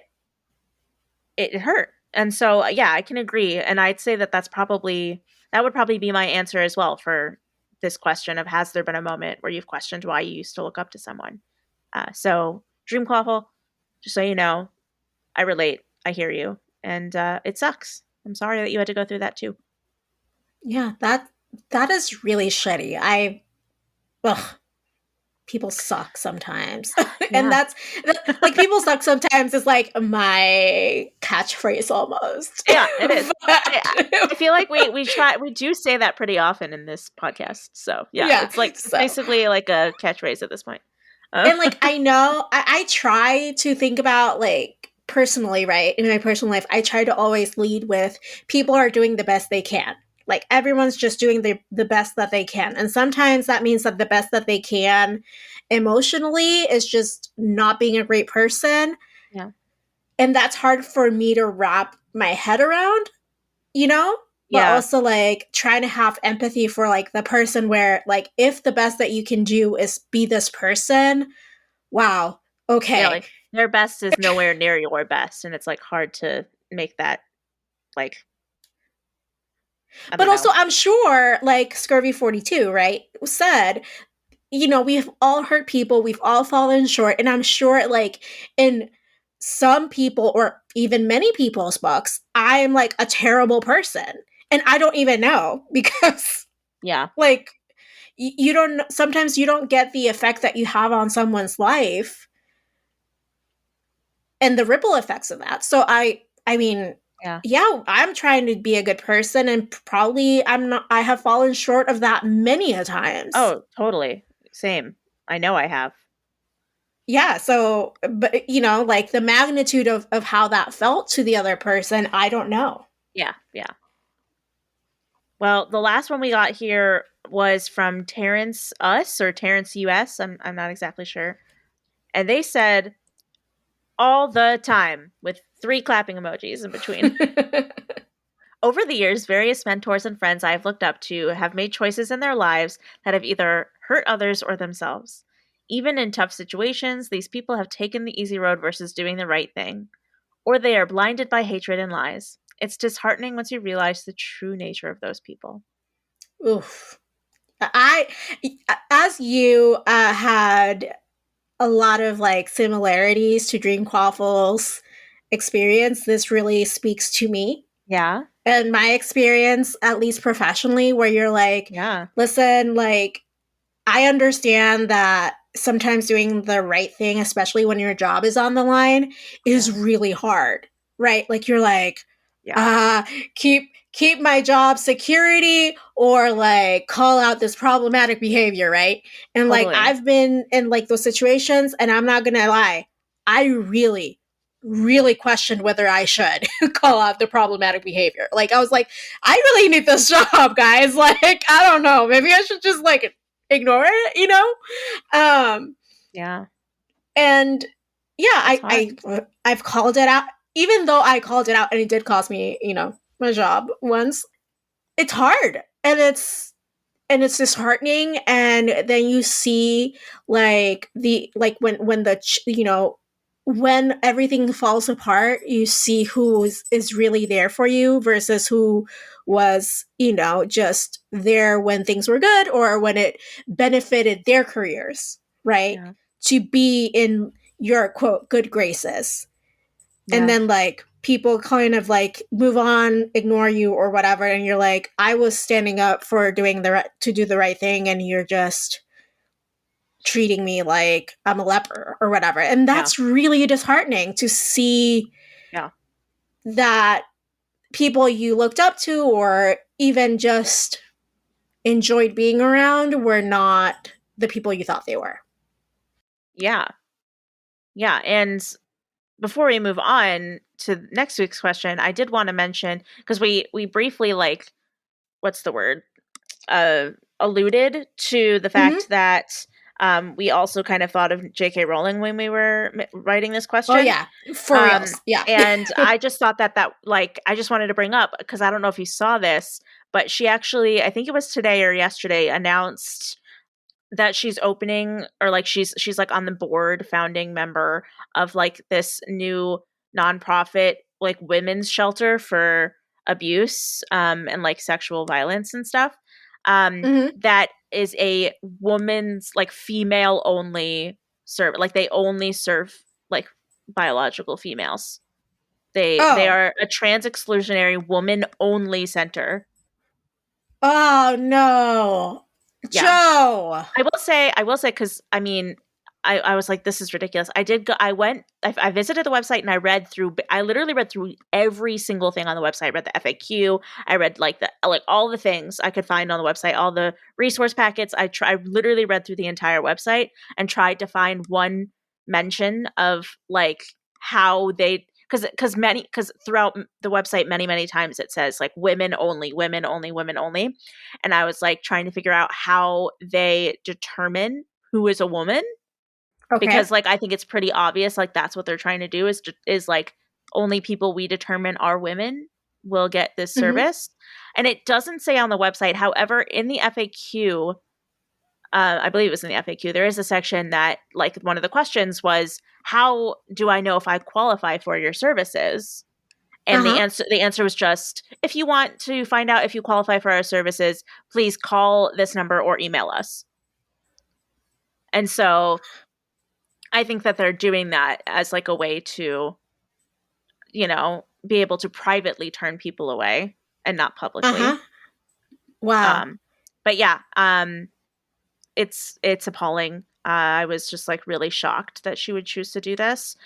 it hurt. And so, yeah, I can agree. And I'd say that that would probably be my answer as well for this question of has there been a moment where you've questioned why you used to look up to someone? So, Dreamquaffle, just so you know, I relate. I hear you. And it sucks. I'm sorry that you had to go through that too. Yeah, that is really shitty. Ugh, people suck sometimes. And Yeah. like people suck sometimes is like my catchphrase almost. Yeah, it is. But, I feel like we do say that pretty often in this podcast. So yeah, yeah, it's so basically like a catchphrase at this point. and like I know I try to think about like personally, right? In my personal life, I try to always lead with people are doing the best they can. Like everyone's just doing the best that they can. And sometimes that means that the best that they can emotionally is just not being a great person. Yeah. And that's hard for me to wrap my head around, you know? But Yeah. also like trying to have empathy for like the person where like if the best that you can do is be this person, wow, Yeah, okay. like their best is nowhere near your best, and it's like hard to make that like I But don't also know. I'm sure like Scurvy 42, right? Said, you know, we've all hurt people, we've all fallen short, and I'm sure like in some people or even many people's books, I am like a terrible person. And I don't even know because Yeah. like you don't sometimes you don't get the effect that you have on someone's life and the ripple effects of that. So I mean, Yeah. yeah, I'm trying to be a good person and probably I have fallen short of that many a times. Oh, totally. Same. I know I have. Yeah, so but you know, like the magnitude of how that felt to the other person, I don't know. Yeah. Yeah. Well, the last one we got here was from Terrence Us or Terrence US. I'm not exactly sure. And they said all the time with 3 clapping emojis in between. Over the years, various mentors and friends I have looked up to have made choices in their lives that have either hurt others or themselves. Even in tough situations, these people have taken the easy road versus doing the right thing, or they are blinded by hatred and lies. It's disheartening once you realize the true nature of those people. Oof. I as you had a lot of like similarities to Dream Quaffle's experience, this really speaks to me Yeah, and my experience, at least professionally, where you're like, yeah, listen, like, I understand that sometimes doing the right thing, especially when your job is on the line, is yeah, really hard, right? Like, you're like, uh keep my job security or like call out this problematic behavior, right? And like Totally. I've been in like those situations, and I'm not gonna lie, I really questioned whether I should call out the problematic behavior. Like I was like, I really need this job, guys. Like I don't know, maybe I should just like ignore it, you know? Yeah. And yeah, It's hard. I've called it out, even though I called it out and it did cost me, my job once. It's hard, and it's disheartening. And then you see like the like when the when everything falls apart, you see who is really there for you versus who was just there when things were good or when it benefited their careers, right? Yeah. To be in your quote good graces, and Yeah. then like people kind of like move on, ignore you or whatever, and you're like, I was standing up for to do the right thing, and you're just treating me like I'm a leper or whatever. And Yeah. that's really disheartening to see Yeah. that people you looked up to or even just enjoyed being around were not the people you thought they were. Yeah. Yeah. And before we move on to next week's question, I did want to mention, because we briefly, like, what's the word? Alluded to the Mm-hmm. fact that we also kind of thought of J.K. Rowling when we were writing this Oh question. yeah, for reals. Yeah. And I just thought that like, I just wanted to bring up, because I don't know if you saw this, but she actually, I think it was today or yesterday, announced that she's opening, or like she's like on the board, founding member of like this new nonprofit, like women's shelter for abuse and like sexual violence and stuff, Mm-hmm. that is a woman's, like, female only serve, like they only serve like biological females. They Oh. are a trans exclusionary woman only center. Oh no. Yeah. Joe. I will say, because I mean, I was like, this is ridiculous. I did go, I visited the website and I literally read through every single thing on the website. I read the FAQ. I read like all the things I could find on the website, all the resource packets. I literally read through the entire website and tried to find one mention of like how they, because throughout the website many times it says like women only, women only, women only. And I was like trying to figure out how they determine who is a woman, because Okay. like I think it's pretty obvious, like that's what they're trying to do, is like only people we determine are women will get this Mm-hmm. service. And it doesn't say on the website. However, in the FAQ, I believe it was in the FAQ, there is a section that, like, one of the questions was, how do I know if I qualify for your services? And Uh-huh. the answer was just, if you want to find out if you qualify for our services, please call this number or email us. And so I think that they're doing that as like a way to, be able to privately turn people away and not Uh-huh. publicly. Wow. Um, but yeah, it's appalling. I was just like really shocked that she would choose to do this.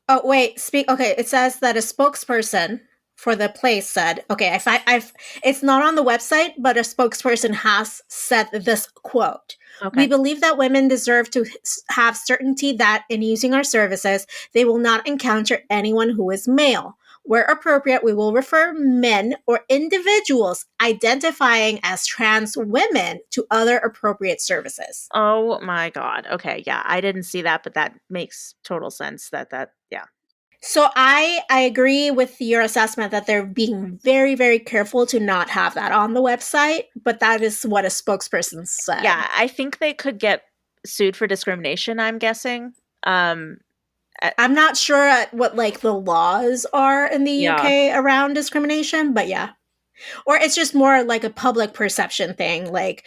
Oh wait, okay, it says that a spokesperson for the place said, okay, I've it's not on the website, but a spokesperson has said this quote. We Okay. believe that women deserve to have certainty that in using our services, they will not encounter anyone who is male. Where appropriate, we will refer men or individuals identifying as trans women to other appropriate services. Oh my God. Okay. Yeah. I didn't see that, but that makes total sense yeah. So I agree with your assessment that they're being very, very careful to not have that on the website, but that is what a spokesperson said. Yeah. I think they could get sued for discrimination, I'm guessing. Um, I'm not sure what like the laws are in the yeah. UK around discrimination, but yeah. Or it's just more like a public perception thing. Like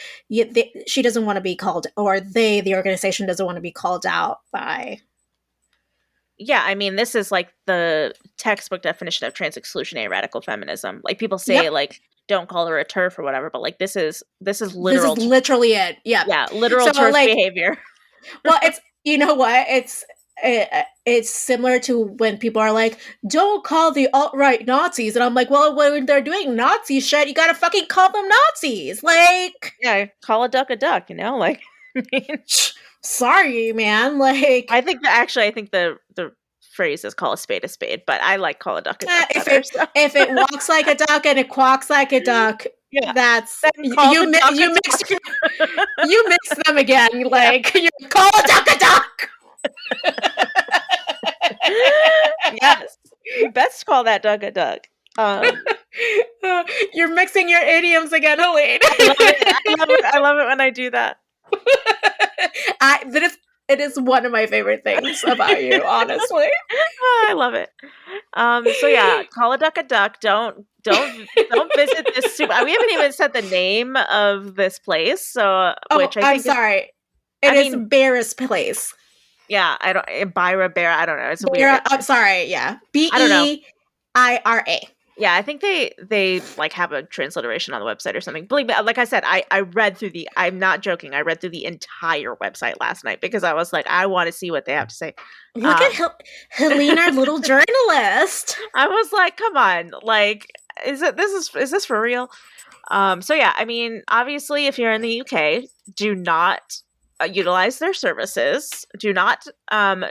she doesn't want to be called, or the organization doesn't want to be called out by. Yeah, I mean, this is like the textbook definition of trans exclusionary radical feminism. Like, people say Yep. like, don't call her a TERF or whatever, but like this is This literal. is literally it. Yep. Yeah, literal So TERF like, behavior. well, it's, you know what? It's it's similar to when people are like, don't call the alt-right Nazis. And I'm like, well, when they're doing Nazi shit, you gotta fucking call them Nazis. Like, yeah, call a duck, you know? Like, I mean, sorry, man. Like, I think the phrase is call a spade, but I like call a duck if better. it So. if it walks like a duck and it quacks like a duck, Yeah. that's Then call the duck you a mix duck. you mix them again. Like, you call a duck a duck. Yes, you best call that duck a duck. You're mixing your idioms again, Helene. I love it. I love it when I do that. It is one of my favorite things about you, honestly. I love it. So yeah, call a duck. Don't visit this soup. We haven't even said the name of this place. So, which I'm sorry. It is Barra's place. Yeah, I don't Byra Bear. I don't know. It's weird. I'm sorry. Yeah, Beira. Yeah, I think they like have a transliteration on the website or something. Believe me, like I said, I read through I'm not joking. I read through the entire website last night because I was like, I want to see what they have to say. Look at Helene, our little journalist. I was like, come on, like, is this for real? So yeah, I mean, obviously, if you're in the UK, do not utilize their services. Do not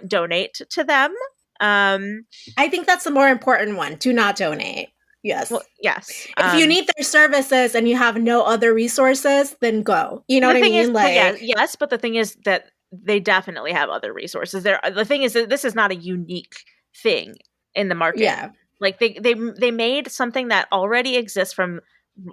donate to them. I think that's the more important one. Do not donate. Yes. Well, yes. If you need their services and you have no other resources, then go. You know what I mean? Yes, but the thing is that they definitely have other resources. The thing is that this is not a unique thing in the market. Yeah. Like they made something that already exists from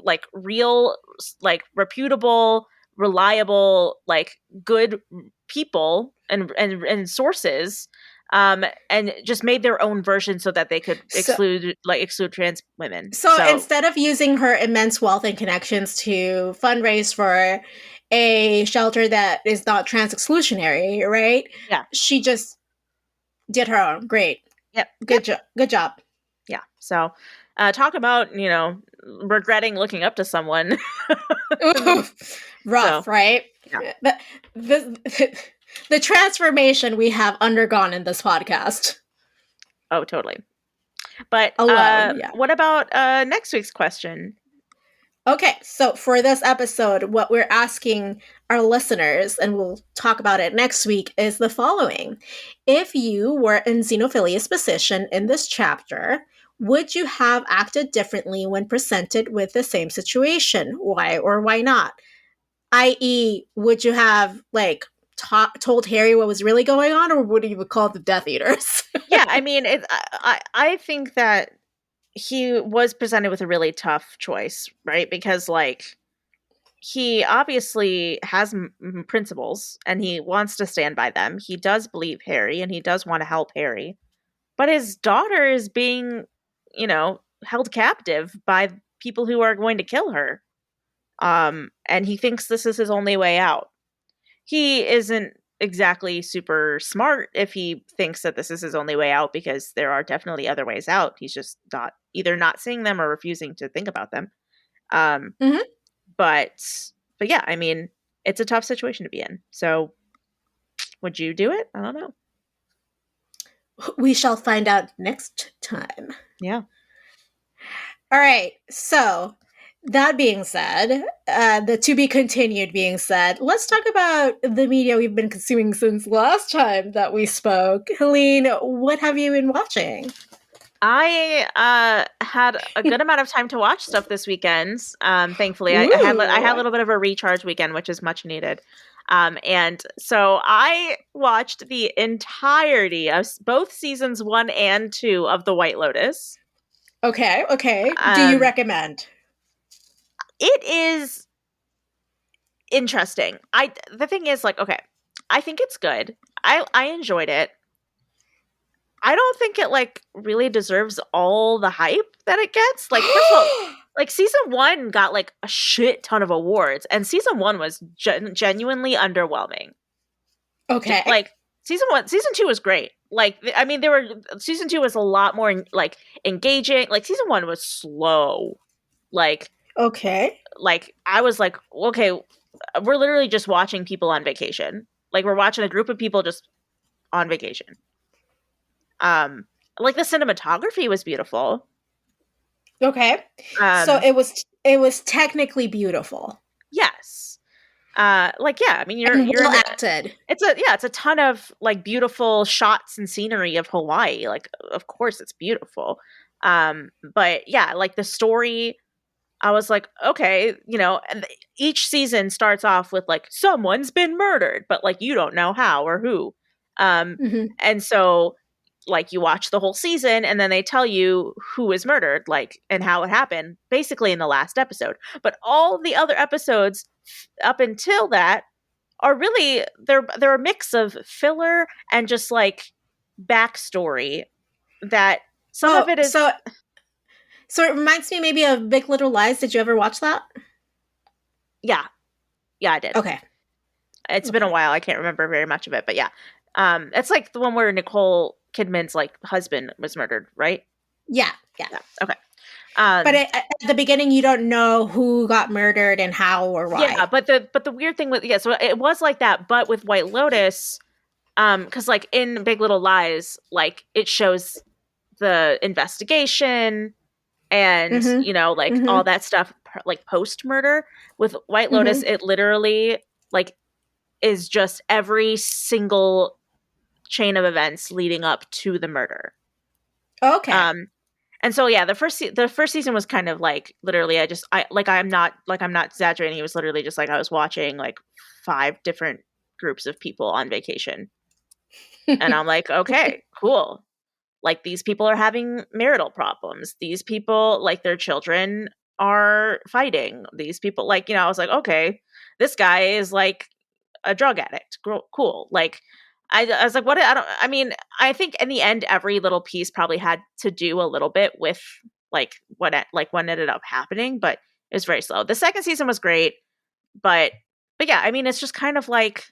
like real, like reputable, reliable, like good people and sources. And just made their own version so that they could exclude trans women. So instead of using her immense wealth and connections to fundraise for a shelter that is not trans exclusionary, right? Yeah. She just did her own. Great. Yep. Good job. Yeah. So talk about, regretting looking up to someone. Rough, right? Yeah. The transformation we have undergone in this podcast. Oh, totally. But what about next week's question? Okay, so for this episode, what we're asking our listeners, and we'll talk about it next week, is the following. If you were in Xenophilia's position in this chapter, would you have acted differently when presented with the same situation? Why or why not? I.e., would you have, told Harry what was really going on, or would you call the Death Eaters? Yeah, I mean, I think that he was presented with a really tough choice, right? Because, he obviously has principles, and he wants to stand by them. He does believe Harry, and he does want to help Harry. But his daughter is being, held captive by people who are going to kill her. And he thinks this is his only way out. He isn't exactly super smart if he thinks that this is his only way out, because there are definitely other ways out. He's just either not seeing them or refusing to think about them. But yeah, I mean, it's a tough situation to be in. So would you do it? I don't know. We shall find out next time. Yeah. All right. So that being said, the to be continued being said, let's talk about the media we've been consuming since last time that we spoke. Helene, what have you been watching? I had a good amount of time to watch stuff this weekend. Thankfully, I had a little bit of a recharge weekend, which is much needed. And so I watched the entirety of both seasons 1 and 2 of The White Lotus. Okay. Do you recommend? It is interesting. The thing is, okay, I think it's good. I enjoyed it. I don't think it really deserves all the hype that it gets. First of all, season 1 got a shit ton of awards, and season 1 was genuinely underwhelming. Okay. Season 2 was great. Season 2 was a lot more engaging. Season 1 was slow. Okay. I was okay, we're literally just watching people on vacation. We're watching a group of people just on vacation. Like the cinematography was beautiful. Okay. So Um, it was technically beautiful yes. Like yeah, I mean and you're well in acted. it's a ton of like beautiful shots and scenery of Hawaii. Like of course it's beautiful. But yeah, like the story, I was like, okay, and each season starts off with like someone's been murdered, but like you don't know how or who. Um, Mm-hmm. and so like you watch the whole season and then they tell you who was murdered, like and how it happened, basically in the last episode. But all the other episodes up until that are really they're a mix of filler and just like backstory that some of Oh, it is so it reminds me maybe of Big Little Lies. Did you ever watch that? yeah, yeah, I did. Okay. It's been a Okay. while. I can't remember very much of it, but yeah. It's like the one where Nicole Kidman's like husband was murdered, right? Yeah. Yeah. Yeah. Okay. But Um, at the beginning, you don't know who got murdered and how or yeah, why. but the weird thing with so it was like that, but with White Lotus, because like in Big Little Lies, like it shows the investigation and Mm-hmm. like all Mm-hmm. that stuff like post murder. With White Lotus, Mm-hmm. it literally like is just every single chain of events leading up to the murder. Okay. Um, and so yeah, the first season was kind of like literally I'm not exaggerating. It was literally just like I was watching like 5 different groups of people on vacation, and I'm like, okay, cool. Like these people are having marital problems. These people, like their children are fighting. These people, like I was like, okay, this guy is like a drug addict. Cool. Like I was like, what? I mean, I think in the end, every little piece probably had to do a little bit with like what ended up happening, but it was very slow. The second season was great, but yeah, I mean, it's just kind of like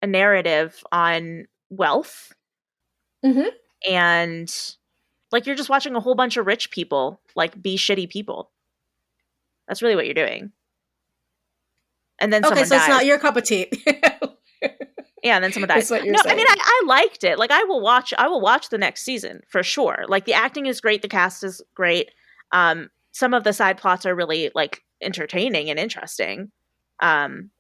a narrative on wealth Mm-hmm. and like you're just watching a whole bunch of rich people like be shitty people. That's really what you're doing. And then Okay, someone so it's dies. not your cup of tea. Yeah, and then someone dies. Is what you're No, I mean saying. I liked it. Like I will watch the next season for sure. Like the acting is great, the cast is great. Some of the side plots are really like entertaining and interesting. Um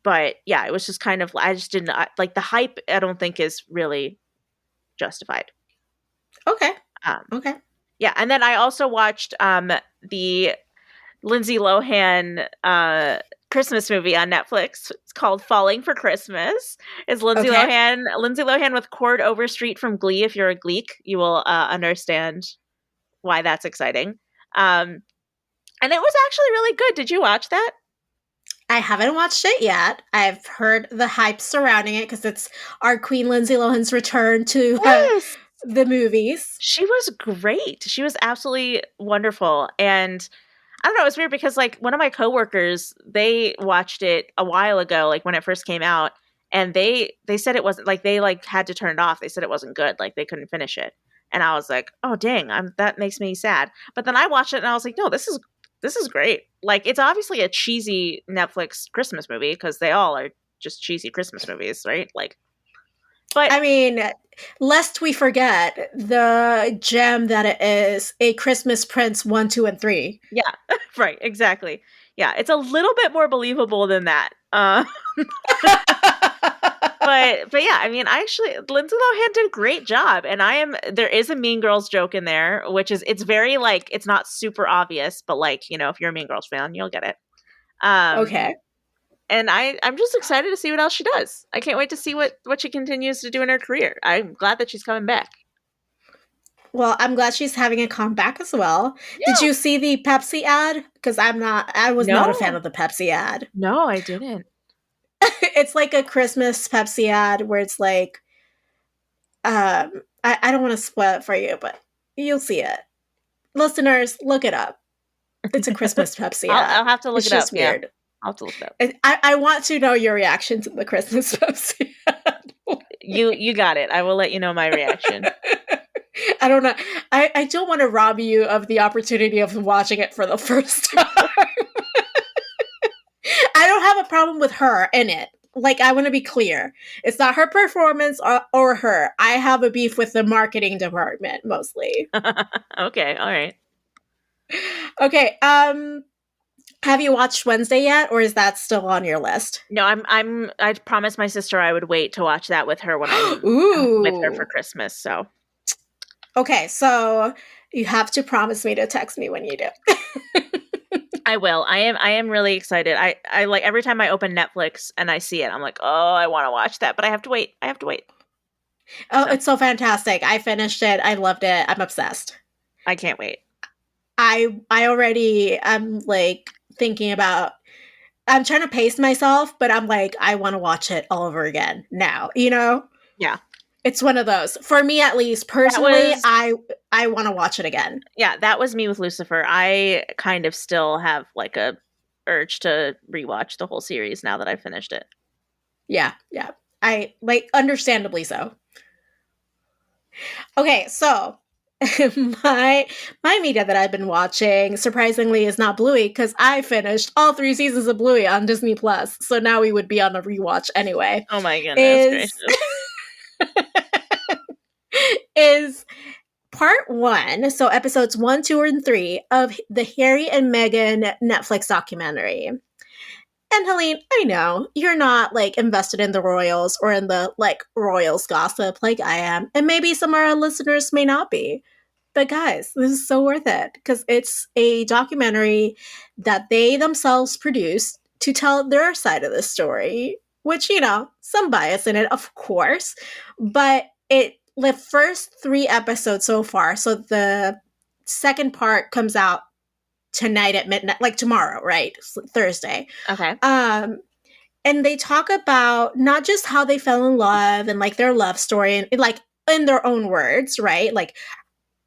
but yeah, it was just kind of I just didn't like the hype I don't think is really justified. Okay. Um Okay. yeah, and then I also watched the Lindsay Lohan Christmas movie on Netflix. It's called Falling for Christmas. Is Okay. Lindsay Lohan with Cord Overstreet from Glee. If you're a Gleek, you will understand why that's exciting. Um, and it was actually really good. Did you watch that? I haven't watched it yet. I've heard the hype surrounding it because it's our Queen Lindsay Lohan's return to Yes. the movies. She was great. She was absolutely wonderful. And I don't know, it's weird because like one of my coworkers, they watched it a while ago, like when it first came out, and they said it wasn't like they like had to turn it off. They said it wasn't good, like they couldn't finish it. And I was like, "Oh dang, that makes me sad." But then I watched it and I was like, "No, this is great." Like it's obviously a cheesy Netflix Christmas movie because they all are just cheesy Christmas movies, right? Like but I mean, lest we forget the gem that it is A Christmas Prince 1, 2, and 3. yeah, right, exactly. Yeah, it's a little bit more believable than that. But yeah, I mean, I actually Lindsay Lohan did a great job, and there is a Mean Girls joke in there, which is it's very like it's not super obvious, but like if you're a Mean Girls fan, you'll get it. Um, Okay. and I'm just excited to see what else she does. I can't wait to see what she continues to do in her career. I'm glad that she's coming back. Well, I'm glad she's having a comeback as well. Did Yeah. you see the Pepsi ad? Because I was not a fan No, of the Pepsi ad. no, I didn't. It's like a Christmas Pepsi ad where it's like, I don't want to spoil it for you, but you'll see it. Listeners, look it up. It's a Christmas Pepsi I'll ad. have to look It's it up. just Yeah, weird. I'll have to look it up. I want to know your reaction to the Christmas Pepsi ad. You got it. I will let you know my reaction. I don't know. I don't want to rob you of the opportunity of watching it for the first time. I don't have a problem with her in it. like, I want to be clear. It's not her performance or her. I have a beef with the marketing department mostly. Okay, all right. Okay, have you watched Wednesday yet, or is that still on your list? No, I promised my sister I would wait to watch that with her when I'm with her for Ooh. Christmas. So Okay, so you have to promise me to text me when you do. I will. I am really excited. I like every time I open Netflix and I see it, I'm like, oh, I want to watch that, but I have to wait. I have to wait. Oh, So it's so fantastic. I finished it. I loved it. I'm obsessed. I can't wait. I already I'm like thinking about I'm trying to pace myself, but I'm like I want to watch it all over again now, you know? Yeah. It's one of those. For me at least, That personally, was I want to watch it again. yeah, that was me with Lucifer. I kind of still have like a urge to rewatch the whole series now that I've finished it. Yeah, yeah. I like understandably so. Okay, so my my media that I've been watching surprisingly is not Bluey because I finished all 3 seasons of Bluey on Disney Plus. So now we would be on a rewatch anyway. Oh my goodness Is gracious. is part one, so episodes 1, 2, and 3 of the Harry and Meghan Netflix documentary. And Helene, I know you're not like invested in the royals or in the like royals gossip like I am, and maybe some of our listeners may not be. But guys, this is so worth it because it's a documentary that they themselves produced to tell their side of the story, which, you know, some bias in it, of course, but the first 3 episodes so far, so the second part comes out tonight at midnight, like tomorrow, right? Thursday. Okay. Um, and they talk about not just how they fell in love and like their love story and like in their own words, right? Like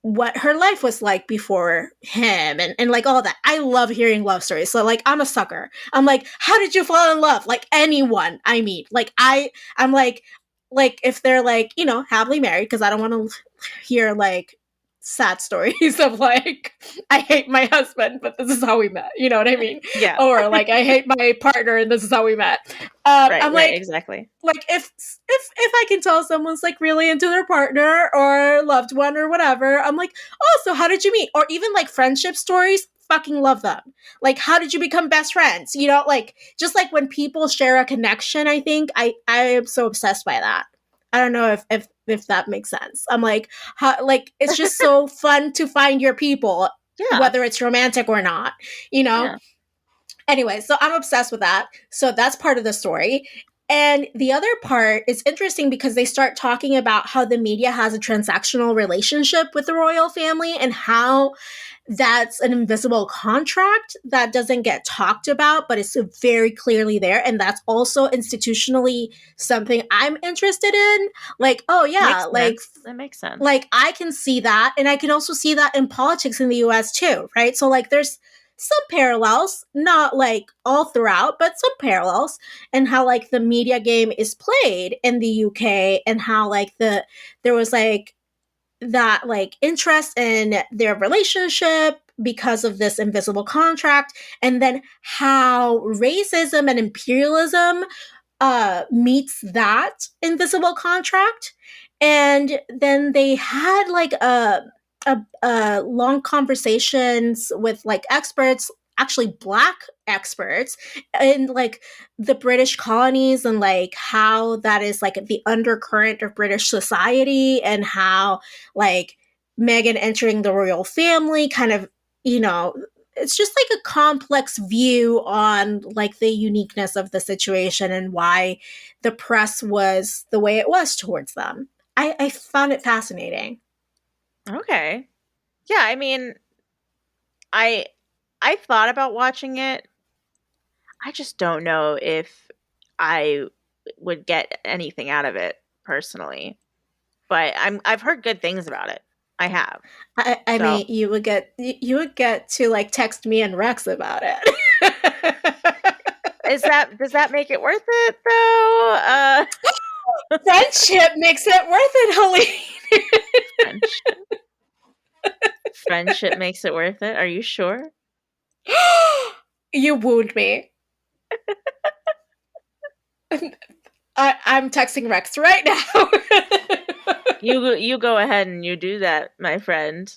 what her life was like before him and like all that. I love hearing love stories. So like I'm a sucker. I'm like, how did you fall in love? Like anyone I meet. Like I'm like if they're like, you know, happily married, because I don't want to hear like sad stories of like I hate my husband, but this is how we met. You know what I mean? Yeah. Or like I hate my partner and this is how we met. Right, I'm right, exactly. like if I can tell someone's like really into their partner or loved one or whatever, I'm like, oh, so how did you meet? Or even like friendship stories, fucking love them. Like, how did you become best friends? You know, like just like when people share a connection, I think I am so obsessed by that. I don't know if that makes sense. I'm like, how like it's just so fun to find your people, Yeah. whether it's romantic or not, you know? Yeah. Anyway, so I'm obsessed with that. So that's part of the story. And the other part is interesting because they start talking about how the media has a transactional relationship with the royal family and how that's an invisible contract that doesn't get talked about, but it's very clearly there. And that's also institutionally something I'm interested in. Like, oh, yeah, Makes sense. That makes sense. like I can see that, and I can also see that in politics in the US too, right? So like there's some parallels, not like all throughout, but some parallels and how like the media game is played in the UK and how like there was like that like interest in their relationship because of this invisible contract, and then how racism and imperialism meets that invisible contract. And then they had like a long conversations with like experts, actually black experts in like the British colonies and like how that is like the undercurrent of British society and how like Meghan entering the royal family kind of, you know, it's just like a complex view on like the uniqueness of the situation and why the press was the way it was towards them. I found it fascinating. Okay. Yeah, I mean, I I thought about watching it. I just don't know if I would get anything out of it personally. But I've heard good things about it. I have. I So mean, you would get to like text me and Rex about it. is that does that make it worth it though? Friendship makes it worth it, Helene. Friendship. Friendship makes it worth it. Are you sure? You wooed me. I'm texting Rex right now. You go ahead and you do that, my friend.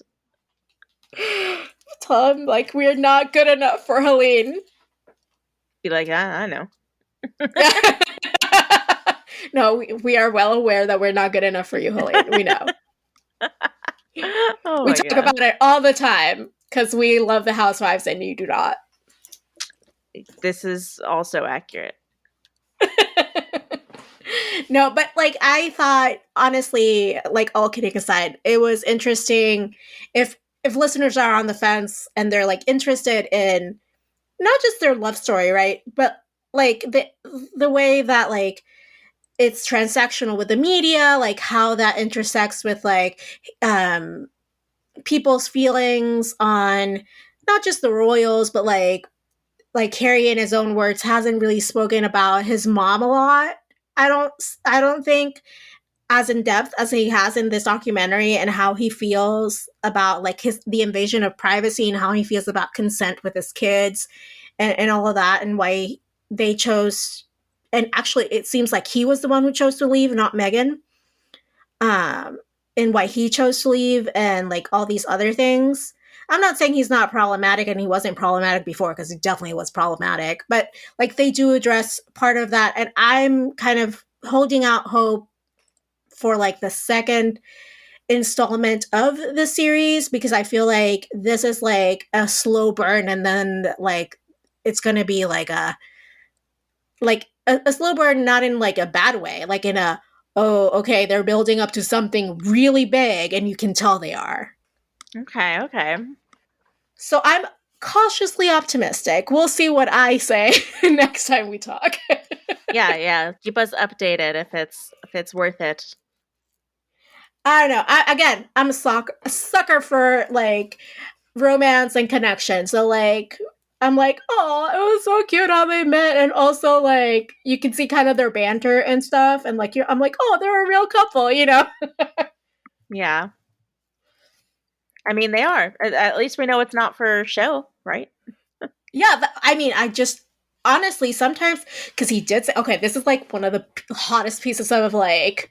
Tell him like we're not good enough for Helene. Be like, I know. No, we are well aware that we're not good enough for you, Helene. We know. Oh We my talk god. about it all the time because we love the Housewives and you do not. This is also accurate. No, but like I thought, honestly, like all kidding aside, it was interesting if listeners are on the fence and they're like interested in not just their love story, right? But like the way that like it's transactional with the media, like how that intersects with like people's feelings on not just the royals, but like Harry in his own words hasn't really spoken about his mom a lot. I don't think as in depth as he has in this documentary and how he feels about like the invasion of privacy and how he feels about consent with his kids and all of that and why they chose and actually it seems like he was the one who chose to leave, not Megan. Um and why he chose to leave and like all these other things. I'm not saying he's not problematic and he wasn't problematic before because he definitely was problematic, but like they do address part of that and I'm kind of holding out hope for like the second installment of the series because I feel like this is like a slow burn and then like it's going to be like a slow burn not in like a bad way, like in a oh okay they're building up to something really big and you can tell they are. Okay. So I'm cautiously optimistic. We'll see what I say next time we talk. Yeah. Keep us updated if it's worth it. I don't know. Again, I'm a sucker for like romance and connection. So like I'm like, oh, it was so cute how they met, and also like you can see kind of their banter and stuff, and like I'm like, oh, they're a real couple, you know? Yeah. I mean, they are. At least we know it's not for show, right? Yeah, I mean, I just honestly sometimes because he did say, okay, this is like one of the hottest pieces of like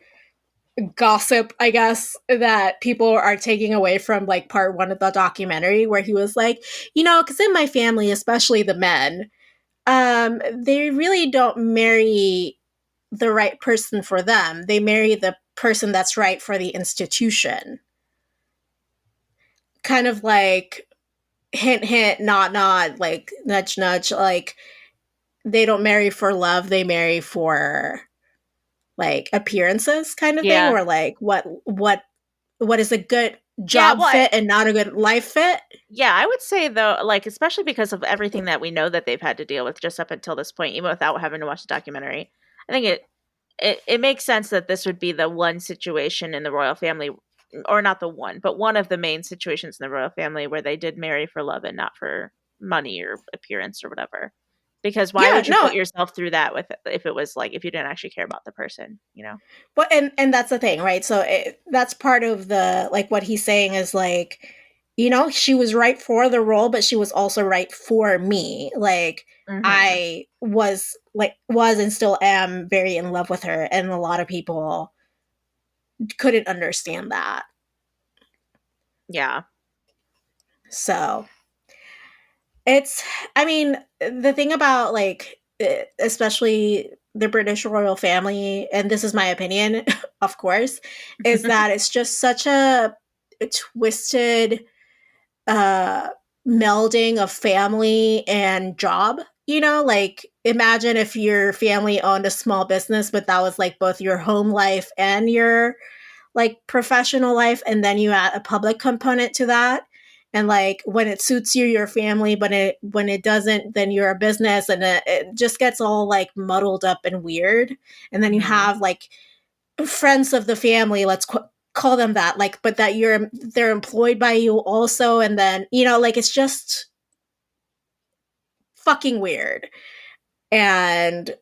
gossip, I guess, that people are taking away from like part one of the documentary, where he was like, you know, because in my family, especially the men, they really don't marry the right person for them. They marry the person that's right for the institution. Kind of like hint, hint, nod, nod, like nudge, nudge. Like they don't marry for love; they marry for like appearances, kind of thing, Yeah. or like what is a good Yeah, job well, fit and not a good life fit. yeah, I would say though, like especially because of everything that we know that they've had to deal with just up until this point, even without having to watch the documentary. I think it makes sense that this would be the one situation in the royal family, or not the one, but one of the main situations in the royal family where they did marry for love and not for money or appearance or whatever. Because why Yeah, would you no, put yourself through that with if it was like if you didn't actually care about the person, you know? but and that's the thing, right? So that's part of the like what he's saying is like, you know, she was right for the role, but she was also right for me. Like Hmm. I was and still am very in love with her, and a lot of people couldn't understand that. Yeah. So it's, I mean, the thing about like, especially the British royal family, and this is my opinion, of course, is that it's just such a twisted uh, melding of family and job. You know, like imagine if your family owned a small business, but that was like both your home life and your like professional life, and then you add a public component to that, and like when it suits you, your family, but when it doesn't, then you're a business, and it just gets all like muddled up and weird. And then you Hmm. have like friends of the family, let's call them that, like, but that they're employed by you also, and then you know like it's just fucking weird. And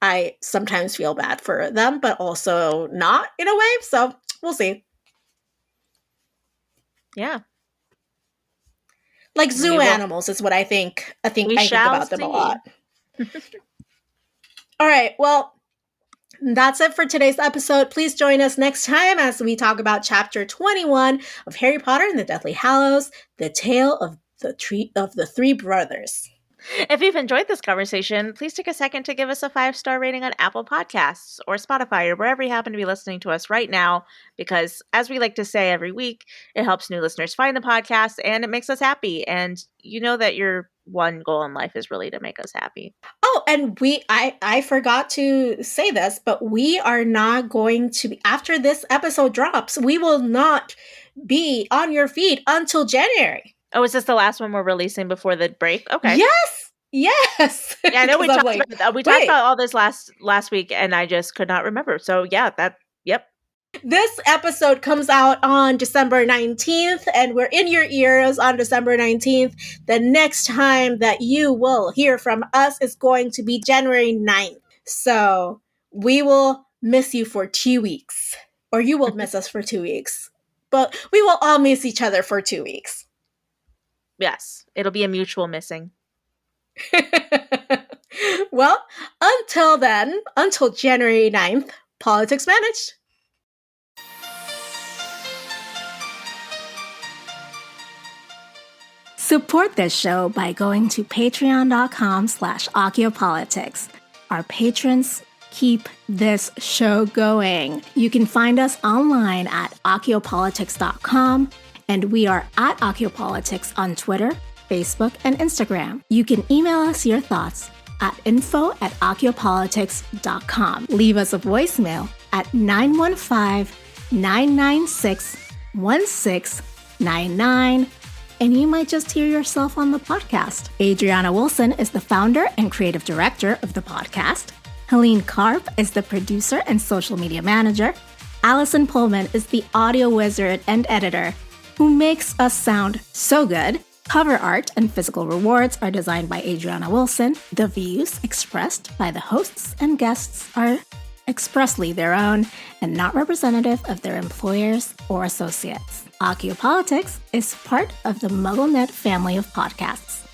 I sometimes feel bad for them, but also not in a way, so we'll see. Yeah. Like We zoo will animals is what I think. we I think shall about them a see. lot. All right, well, that's it for today's episode. Please join us next time as we talk about chapter 21 of Harry Potter and the Deathly Hallows, the tale of the three brothers. If you've enjoyed this conversation, please take a second to give us a 5-star rating on Apple Podcasts or Spotify or wherever you happen to be listening to us right now, because as we like to say every week, it helps new listeners find the podcast and it makes us happy. And you know that your one goal in life is really to make us happy. Oh, and I forgot to say this, but we are not going to be, after this episode drops, we will not be on your feed until January. Oh, is this the last one we're releasing before the break? Okay. Yes. Yeah, I know we talked about all this last week, and I just could not remember. So yeah, yep. This episode comes out on December 19th, and we're in your ears on December 19th. The next time that you will hear from us is going to be January 9th. So we will miss you for 2 weeks, or you will miss us for 2 weeks, but we will all miss each other for 2 weeks. Yes, it'll be a mutual missing. Well, until then, until January 9th, politics managed. Support this show by going to patreon.com/acciopolitics. Our patrons keep this show going. You can find us online at acciopolitics.com, and we are at acciopolitics on Twitter, Facebook, and Instagram. You can email us your thoughts at info@acciopolitics.com. Leave us a voicemail at 915-996-1699, and you might just hear yourself on the podcast. Adriana Wilson is the founder and creative director of the podcast. Helene Karp is the producer and social media manager. Allison Pullman is the audio wizard and editor who makes us sound so good. Cover art and physical rewards are designed by Adriana Wilson. The views expressed by the hosts and guests are expressly their own and not representative of their employers or associates. Acciopolitics is part of the MuggleNet family of podcasts.